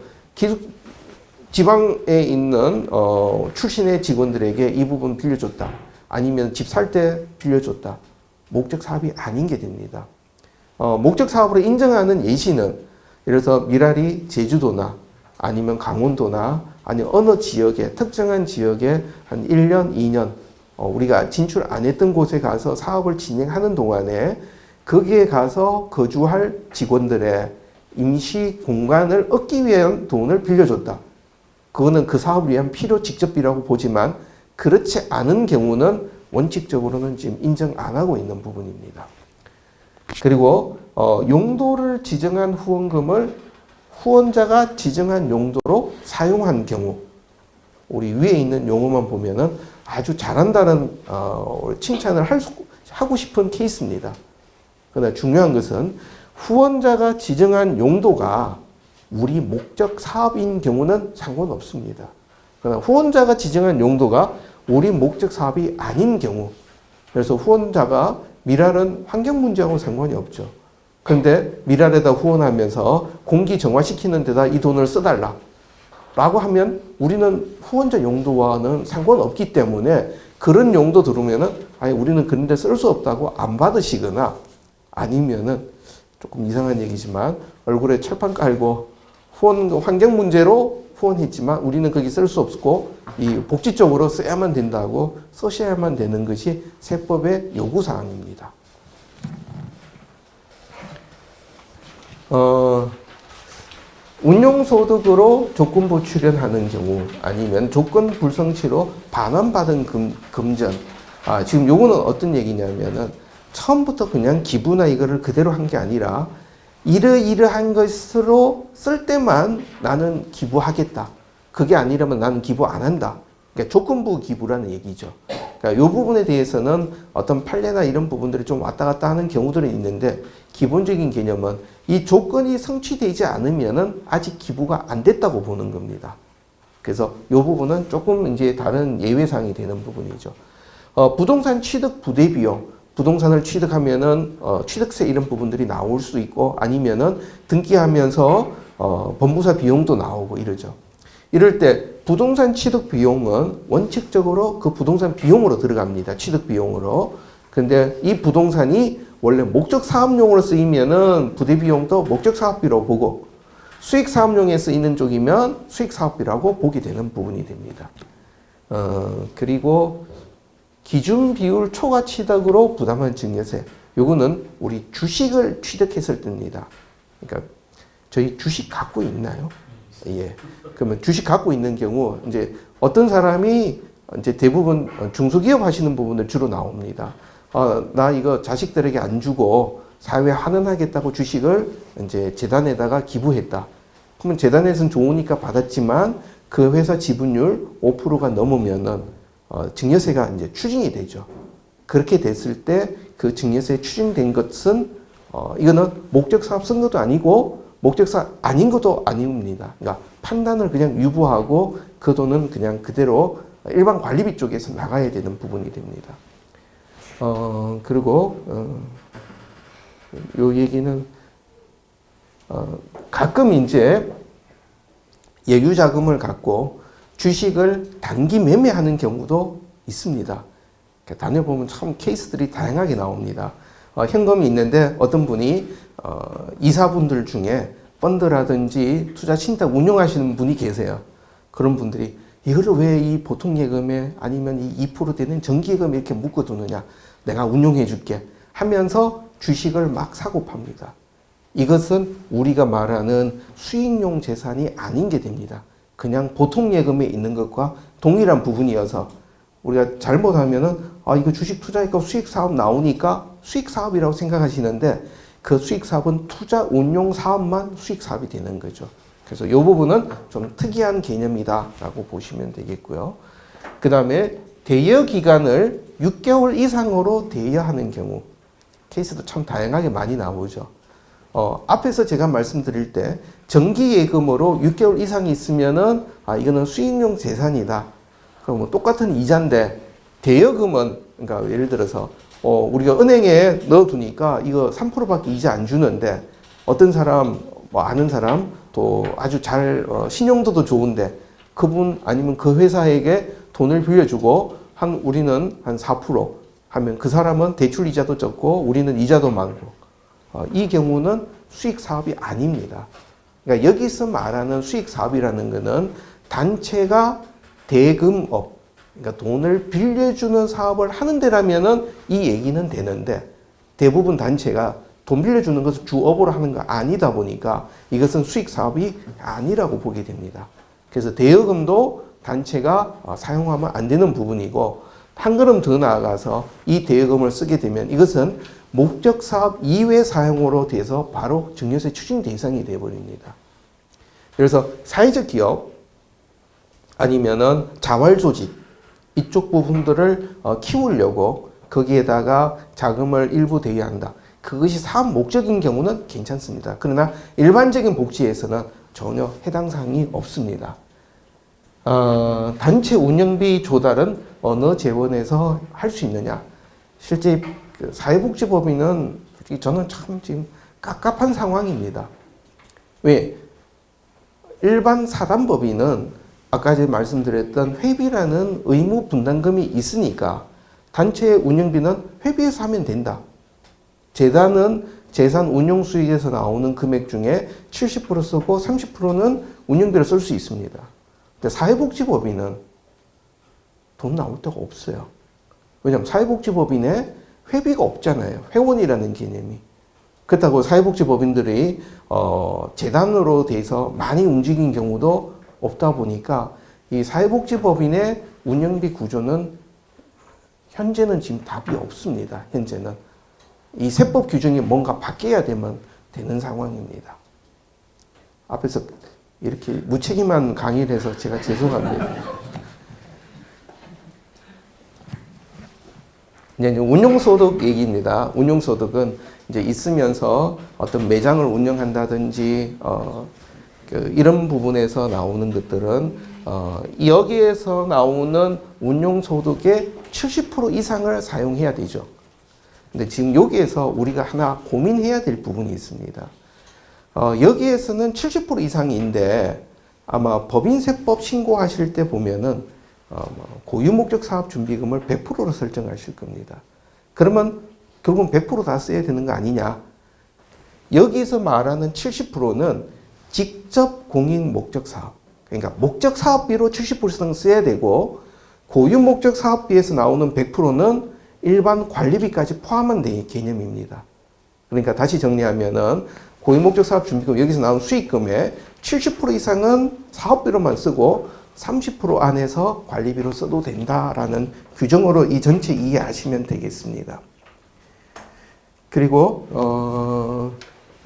지방에 있는 출신의 직원들에게 이 부분 빌려줬다. 아니면 집 살 때 빌려줬다. 목적 사업이 아닌 게 됩니다. 목적 사업으로 인정하는 예시는 예를 들어서 미라리 제주도나 아니면 강원도나 아니면 어느 지역에 특정한 지역에 한 1년, 2년 우리가 진출 안 했던 곳에 가서 사업을 진행하는 동안에 거기에 가서 거주할 직원들의 임시 공간을 얻기 위한 돈을 빌려줬다. 그거는 그 사업을 위한 필요 직접비라고 보지만 그렇지 않은 경우는 원칙적으로는 지금 인정 안 하고 있는 부분입니다. 그리고 용도를 지정한 후원금을 후원자가 지정한 용도로 사용한 경우 우리 위에 있는 용어만 보면은 아주 잘한다는 칭찬을 하고 싶은 케이스입니다. 그러나 중요한 것은 후원자가 지정한 용도가 우리 목적 사업인 경우는 상관없습니다. 그러나 후원자가 지정한 용도가 우리 목적 사업이 아닌 경우, 그래서 후원자가 미랄은 환경 문제하고 상관이 없죠. 그런데 미랄에다 후원하면서 공기 정화시키는 데다 이 돈을 써달라 라고 하면 우리는 후원자 용도와는 상관없기 때문에 그런 용도 들으면은 아니 우리는 그런 데 쓸 수 없다고 안 받으시거나 아니면은 조금 이상한 얘기지만 얼굴에 철판 깔고 환경 문제로 후원했지만 우리는 거기 쓸 수 없고 이 복지 쪽으로 써야만 된다고 쓰셔야만 되는 것이 세법의 요구사항입니다. 운용소득으로 조건부 출연하는 경우 아니면 조건 불성취로 반환받은 금전. 지금 요거는 어떤 얘기냐면은 처음부터 그냥 기부나 이거를 그대로 한 게 아니라 이러이러한 것으로 쓸 때만 나는 기부하겠다. 그게 아니라면 나는 기부 안 한다. 그러니까 조건부 기부라는 얘기죠. 그러니까 이 부분에 대해서는 어떤 판례나 이런 부분들이 좀 왔다 갔다 하는 경우들은 있는데 기본적인 개념은 이 조건이 성취되지 않으면은 아직 기부가 안 됐다고 보는 겁니다. 그래서 이 부분은 조금 이제 다른 예외사항이 되는 부분이죠. 부동산 취득 부대 비용. 부동산을 취득하면은 취득세 이런 부분들이 나올 수 있고 아니면은 등기하면서 법무사 비용도 나오고 이러죠. 이럴 때 부동산 취득 비용은 원칙적으로 그 부동산 비용으로 들어갑니다. 취득 비용으로. 근데 이 부동산이 원래 목적 사업용으로 쓰이면은 부대 비용도 목적 사업비로 보고 수익 사업용에 쓰이는 쪽이면 수익 사업비라고 보게 되는 부분이 됩니다. 그리고 기준 비율 초과 취득으로 부담한 증여세. 요거는 우리 주식을 취득했을 때입니다. 그러니까 저희 주식 갖고 있나요? 예. 그러면 주식 갖고 있는 경우 이제 어떤 사람이 이제 대부분 중소기업 하시는 부분들 주로 나옵니다. 나 이거 자식들에게 안 주고 사회에 환원하겠다고 주식을 이제 재단에다가 기부했다. 그러면 재단에서는 좋으니까 받았지만 그 회사 지분율 5%가 넘으면은 증여세가 이제 추징이 되죠. 그렇게 됐을 때 그 증여세 추징된 것은 이거는 목적 사업 쓴 것도 아니고 목적 사업 아닌 것도 아닙니다. 그러니까 판단을 그냥 유보하고 그 돈은 그냥 그대로 일반 관리비 쪽에서 나가야 되는 부분이 됩니다. 그리고 요 얘기는 가끔 이제 예유 자금을 갖고 주식을 단기 매매하는 경우도 있습니다. 다녀보면 참 케이스들이 다양하게 나옵니다. 현금이 있는데 어떤 분이 이사분들 중에 펀드라든지 투자 신탁 운용하시는 분이 계세요. 그런 분들이 이거를 왜 이 보통 예금에 아니면 이 2% 되는 정기예금에 이렇게 묶어두느냐, 내가 운용해 줄게 하면서 주식을 막 사고 팝니다. 이것은 우리가 말하는 수익용 재산이 아닌 게 됩니다. 그냥 보통 예금에 있는 것과 동일한 부분이어서 우리가 잘못하면은 이거 주식 투자니까 수익 사업 나오니까 수익 사업이라고 생각하시는데 그 수익 사업은 투자 운용 사업만 수익 사업이 되는 거죠. 그래서 이 부분은 좀 특이한 개념이다라고 보시면 되겠고요. 그 다음에 대여 기간을 6개월 이상으로 대여하는 경우 케이스도 참 다양하게 많이 나오죠. 앞에서 제가 말씀드릴 때 정기 예금으로 6개월 이상이 있으면은 이거는 수익용 재산이다. 그럼 뭐 똑같은 이자인데 대여금은 그러니까 예를 들어서 우리가 은행에 넣어두니까 이거 3%밖에 이자 안 주는데 어떤 사람 뭐 아는 사람 또 아주 잘 신용도도 좋은데 그분 아니면 그 회사에게 돈을 빌려주고 우리는 한 4% 하면 그 사람은 대출 이자도 적고 우리는 이자도 많고 이 경우는 수익 사업이 아닙니다. 그러니까 여기서 말하는 수익 사업이라는 것은 단체가 대금업, 그러니까 돈을 빌려주는 사업을 하는 데라면은 이 얘기는 되는데 대부분 단체가 돈 빌려주는 것을 주업으로 하는 거 아니다 보니까 이것은 수익 사업이 아니라고 보게 됩니다. 그래서 대여금도 단체가 사용하면 안 되는 부분이고 한 걸음 더 나아가서 이 대여금을 쓰게 되면 이것은 목적 사업 이외 사용으로 돼서 바로 증여세 추징 대상이 되어버립니다. 그래서 사회적 기업 아니면은 자활조직 이쪽 부분들을 키우려고 거기에다가 자금을 일부 대여한다. 그것이 사업 목적인 경우는 괜찮습니다. 그러나 일반적인 복지에서는 전혀 해당 사항이 없습니다. 단체 운영비 조달은 어느 재원에서 할 수 있느냐? 실제 그 사회복지법인은 솔직히 저는 참 지금 깝깝한 상황입니다. 왜? 일반 사단법인은 아까 제가 말씀드렸던 회비라는 의무 분담금이 있으니까 단체 운영비는 회비에서 하면 된다. 재단은 재산 운용 수익에서 나오는 금액 중에 70% 쓰고 30%는 운영비로 쓸 수 있습니다. 근데 사회복지법인은 돈 나올 데가 없어요. 왜냐하면 사회복지법인에 회비가 없잖아요. 회원이라는 개념이. 그렇다고 사회복지법인들이 재단으로 돼서 많이 움직인 경우도 없다 보니까 이 사회복지법인의 운영비 구조는 현재는 지금 답이 없습니다. 현재는. 이 세법 규정이 뭔가 바뀌어야 되는 상황입니다. 앞에서 이렇게 무책임한 강의를 해서 제가 죄송합니다. 이제 운용소득 얘기입니다. 운용소득은 이제 있으면서 어떤 매장을 운영한다든지, 이런 부분에서 나오는 것들은, 여기에서 나오는 운용소득의 70% 이상을 사용해야 되죠. 근데 지금 여기에서 우리가 하나 고민해야 될 부분이 있습니다. 여기에서는 70% 이상인데 아마 법인세법 신고하실 때 보면은 고유목적 사업 준비금을 100%로 설정하실 겁니다. 그러면 결국은 100% 다 써야 되는 거 아니냐? 여기서 말하는 70%는 직접 공인 목적 사업, 그러니까 목적 사업비로 70% 이상 써야 되고 고유목적 사업비에서 나오는 100%는 일반 관리비까지 포함한 개념입니다. 그러니까 다시 정리하면은 고유목적 사업 준비금 여기서 나온 수익금의 70% 이상은 사업비로만 쓰고 30% 안에서 관리비로 써도 된다라는 규정으로 이 전체 이해하시면 되겠습니다. 그리고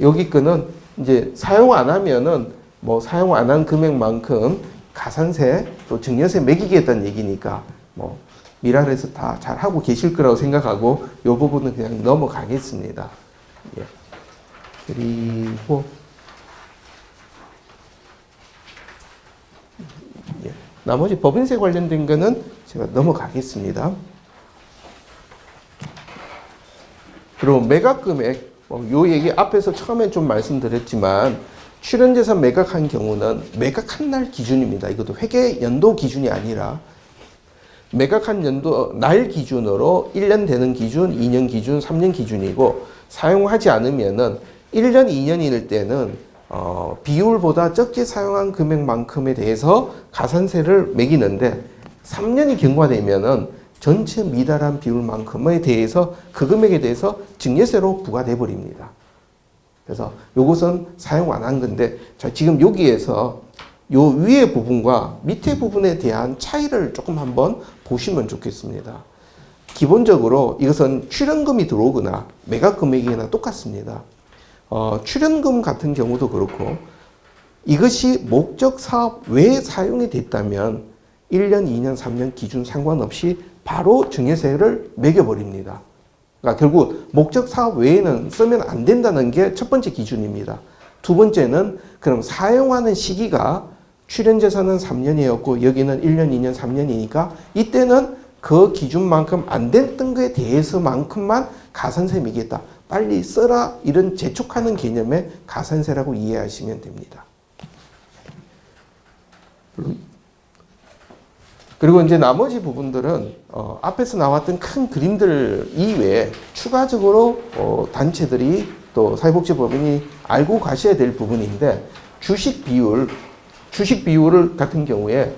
여기 거는 이제 사용 안 하면은 뭐 사용 안 한 금액만큼 가산세 또 증여세 매기겠다는 얘기니까 뭐 미랄에서 다 잘 하고 계실 거라고 생각하고 이 부분은 그냥 넘어가겠습니다. 예. 그리고 예. 나머지 법인세 관련된 거는 제가 넘어가겠습니다. 그리고 매각금액, 요 얘기 앞에서 처음에 좀 말씀드렸지만 출연재산 매각한 경우는 매각한 날 기준입니다. 이것도 회계 연도 기준이 아니라 매각한 연도 날 기준으로 1년 되는 기준, 2년 기준, 3년 기준이고 사용하지 않으면은 1년, 2년일 때는 비율보다 적게 사용한 금액만큼에 대해서 가산세를 매기는데 3년이 경과되면은 전체 미달한 비율만큼에 대해서 그 금액에 대해서 증여세로 부과돼 버립니다. 그래서 요것은 사용 안 한 건데 자, 지금 여기에서 요 위에 부분과 밑에 부분에 대한 차이를 조금 한번 보시면 좋겠습니다. 기본적으로 이것은 출연금이 들어오거나 매각 금액이나 똑같습니다. 출연금 같은 경우도 그렇고 이것이 목적 사업 외에 사용이 됐다면 1년, 2년, 3년 기준 상관없이 바로 증여세를 매겨버립니다. 그러니까 결국 목적 사업 외에는 쓰면 안 된다는 게 첫 번째 기준입니다. 두 번째는 그럼 사용하는 시기가 출연재산은 3년이었고 여기는 1년, 2년, 3년이니까 이때는 그 기준만큼 안 됐던 거에 대해서만큼만 가산세 매기겠다. 빨리 써라 이런 재촉하는 개념의 가산세라고 이해하시면 됩니다. 그리고 이제 나머지 부분들은 앞에서 나왔던 큰 그림들 이외에 추가적으로 단체들이 또 사회복지법인이 알고 가셔야 될 부분인데 주식 비율을 같은 경우에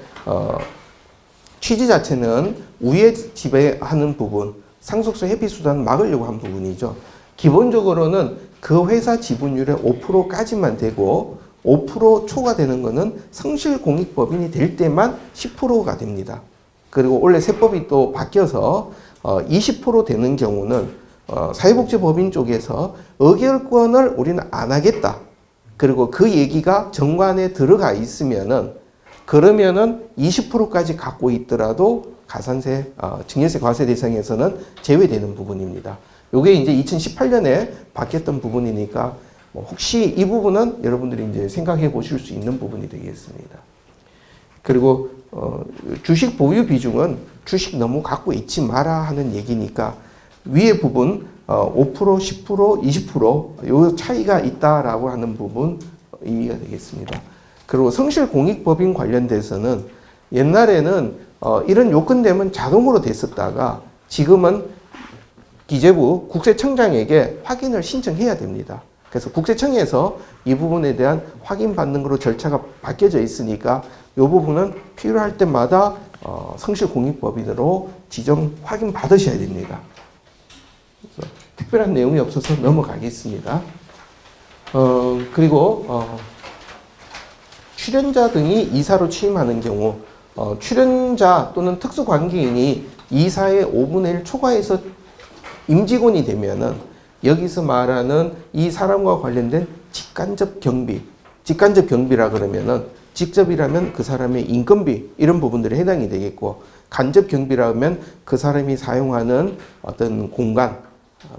취지 자체는 우회 지배하는 부분, 상속세 회피 수단을 막으려고 한 부분이죠. 기본적으로는 그 회사 지분율의 5%까지만 되고 5% 초과되는 것은 성실공익법인이 될 때만 10%가 됩니다. 그리고 원래 세법이 또 바뀌어서 20% 되는 경우는 사회복지법인 쪽에서 의결권을 우리는 안 하겠다. 그리고 그 얘기가 정관에 들어가 있으면은 그러면은 20%까지 갖고 있더라도 가산세, 증여세 과세 대상에서는 제외되는 부분입니다. 요게 이제 2018년에 바뀌었던 부분이니까 혹시 이 부분은 여러분들이 이제 생각해 보실 수 있는 부분이 되겠습니다. 그리고 주식 보유 비중은 주식 너무 갖고 있지 마라 하는 얘기니까 위에 부분 5%, 10%, 20%요 차이가 있다라고 하는 부분 의미가 되겠습니다. 그리고 성실공익법인 관련돼서는 옛날에는 이런 요건 되면 자동으로 됐었다가 지금은 기재부 국세청장에게 확인을 신청해야 됩니다. 그래서 국세청에서 이 부분에 대한 확인받는 거로 절차가 바뀌어져 있으니까 이 부분은 필요할 때마다 성실공익법인으로 지정 확인 받으셔야 됩니다. 그래서 특별한 내용이 없어서 넘어가겠습니다. 그리고 출연자 등이 이사로 취임하는 경우 출연자 또는 특수관계인이 이사의 5분의 1 초과해서 임직원이 되면은 여기서 말하는 이 사람과 관련된 직간접 경비, 직간접 경비라 그러면은 직접이라면 그 사람의 인건비 이런 부분들이 해당이 되겠고 간접 경비라면 그 사람이 사용하는 어떤 공간,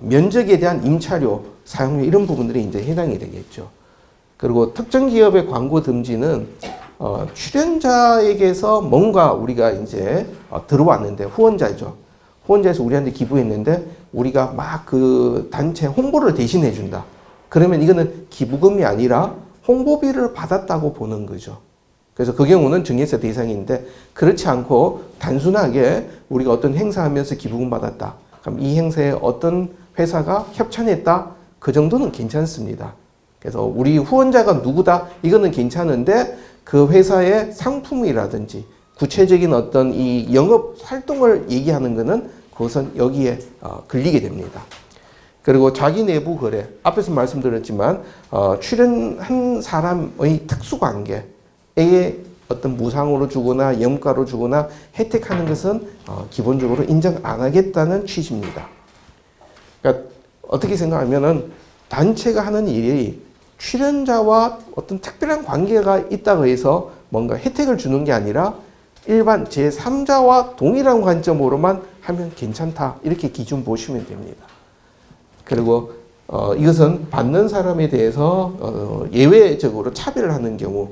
면적에 대한 임차료, 사용료 이런 부분들이 이제 해당이 되겠죠. 그리고 특정 기업의 광고 금지는 출연자에게서 뭔가 우리가 이제 들어왔는데 후원자죠. 후원자에서 우리한테 기부했는데 우리가 막 그 단체 홍보를 대신해 준다. 그러면 이거는 기부금이 아니라 홍보비를 받았다고 보는 거죠. 그래서 그 경우는 증여세 대상인데 그렇지 않고 단순하게 우리가 어떤 행사하면서 기부금 받았다. 그럼 이 행사에 어떤 회사가 협찬했다. 그 정도는 괜찮습니다. 그래서 우리 후원자가 누구다. 이거는 괜찮은데 그 회사의 상품이라든지 구체적인 어떤 이 영업 활동을 얘기하는 거는 그것은 여기에 걸리게 됩니다. 그리고 자기 내부 거래, 앞에서 말씀드렸지만 출연한 사람의 특수관계에 어떤 무상으로 주거나 염가로 주거나 혜택하는 것은 기본적으로 인정 안 하겠다는 취지입니다. 그러니까 어떻게 생각하면은 단체가 하는 일이 출연자와 어떤 특별한 관계가 있다고 해서 뭔가 혜택을 주는 게 아니라 일반 제3자와 동일한 관점으로만 하면 괜찮다. 이렇게 기준 보시면 됩니다. 그리고 이것은 받는 사람에 대해서 예외적으로 차별을 하는 경우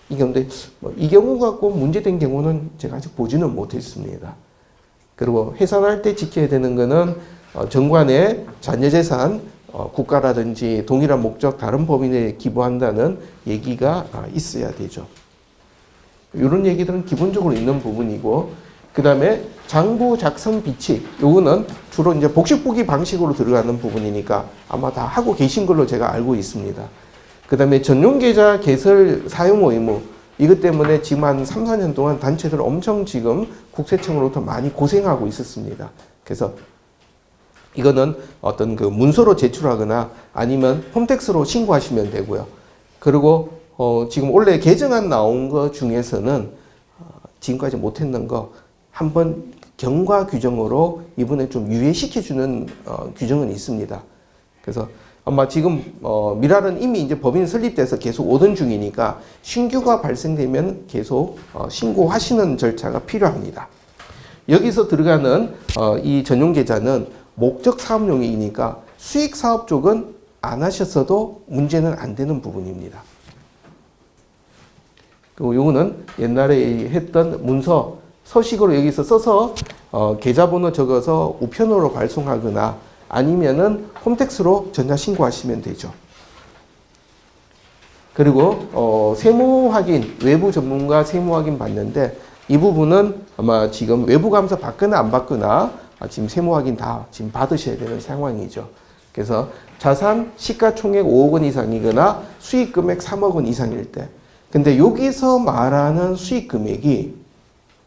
이 경우인데 이 경우 갖고 문제된 경우는 제가 아직 보지는 못했습니다. 그리고 해산할 때 지켜야 되는 거는 정관의 자녀재산 국가라든지 동일한 목적 다른 법인에 기부한다는 얘기가 있어야 되죠. 이런 얘기들은 기본적으로 있는 부분이고, 그 다음에 장부 작성 비칙, 요거는 주로 이제 복식부기 방식으로 들어가는 부분이니까 아마 다 하고 계신 걸로 제가 알고 있습니다. 그 다음에 전용계좌 개설 사용 의무, 이것 때문에 지금 한 3, 4년 동안 단체들 엄청 지금 국세청으로부터 많이 고생하고 있었습니다. 그래서 이거는 어떤 그 문서로 제출하거나 아니면 홈택스로 신고하시면 되고요. 그리고 지금 원래 개정안 나온 거 중에서는 지금까지 못했는 거 한번 경과 규정으로 이번에 좀 유예시켜주는 규정은 있습니다. 그래서 아마 지금 미랄은 이미 이제 법인 설립돼서 계속 오던 중이니까 신규가 발생되면 계속 신고하시는 절차가 필요합니다. 여기서 들어가는 이 전용계좌는 목적 사업용이니까 수익 사업 쪽은 안 하셨어도 문제는 안 되는 부분입니다. 그리고 요거는 옛날에 했던 문서 서식으로 여기서 써서 계좌번호 적어서 우편으로 발송하거나 아니면은 홈택스로 전자 신고하시면 되죠. 그리고 세무 확인, 외부 전문가 세무 확인 받는데 이 부분은 아마 지금 외부 감사 받거나 안 받거나 지금 세무 확인 다 지금 받으셔야 되는 상황이죠. 그래서 자산 시가총액 5억 원 이상이거나 수익 금액 3억 원 이상일 때, 근데 여기서 말하는 수익 금액이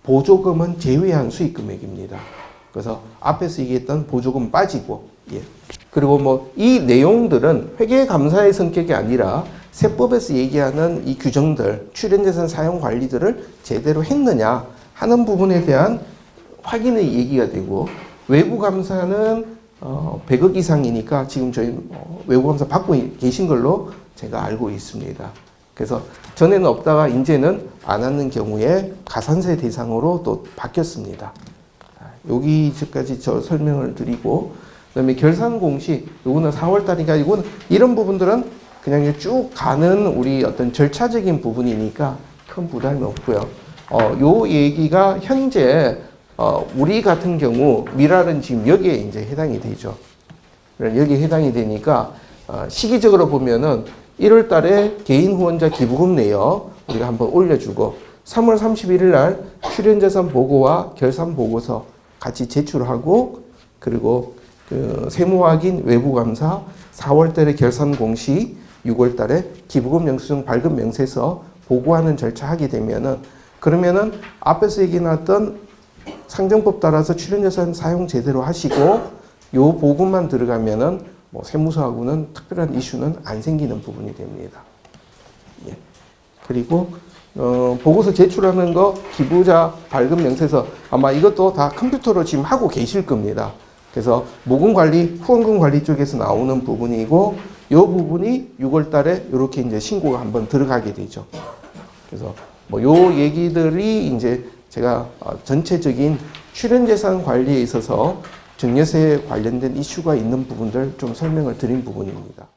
보조금은 제외한 수익 금액입니다. 그래서 앞에서 얘기했던 보조금 빠지고, 예. 그리고 뭐 이 내용들은 회계감사의 성격이 아니라 세법에서 얘기하는 이 규정들, 출연재산 사용 관리들을 제대로 했느냐 하는 부분에 대한 확인의 얘기가 되고, 외부감사는 100억 이상이니까 지금 저희 외부감사 받고 계신 걸로 제가 알고 있습니다. 그래서 전에는 없다가 이제는 안 하는 경우에 가산세 대상으로 또 바뀌었습니다. 여기까지 저 설명을 드리고, 그다음에 결산 공시, 요거는 4월 달이니까 이건 이런 부분들은 그냥 쭉 가는 우리 어떤 절차적인 부분이니까 큰 부담이 없고요. 요 얘기가 현재 우리 같은 경우 미랄은 지금 여기에 이제 해당이 되죠. 여기에 해당이 되니까 시기적으로 보면은 1월 달에 개인 후원자 기부금 내역 우리가 한번 올려주고 3월 31일 날 출연재산 보고와 결산 보고서 같이 제출하고, 그리고 그 세무 확인 외부 감사 4월 달에 결산 공시 6월 달에 기부금 영수증 발급 명세서 보고하는 절차 하게 되면은, 그러면은 앞에서 얘기 나왔던 상정법 따라서 출연재산 사용 제대로 하시고 요 보고만 들어가면은 뭐 세무서하고는 특별한 이슈는 안 생기는 부분이 됩니다. 예. 그리고 보고서 제출하는 거, 기부자 발급 명세서 아마 이것도 다 컴퓨터로 지금 하고 계실 겁니다. 그래서 모금 관리, 후원금 관리 쪽에서 나오는 부분이고, 이 부분이 6월 달에 이렇게 이제 신고가 한번 들어가게 되죠. 그래서 뭐 요 얘기들이 이제 제가 전체적인 출연재산 관리에 있어서 증여세 관련된 이슈가 있는 부분들 좀 설명을 드린 부분입니다.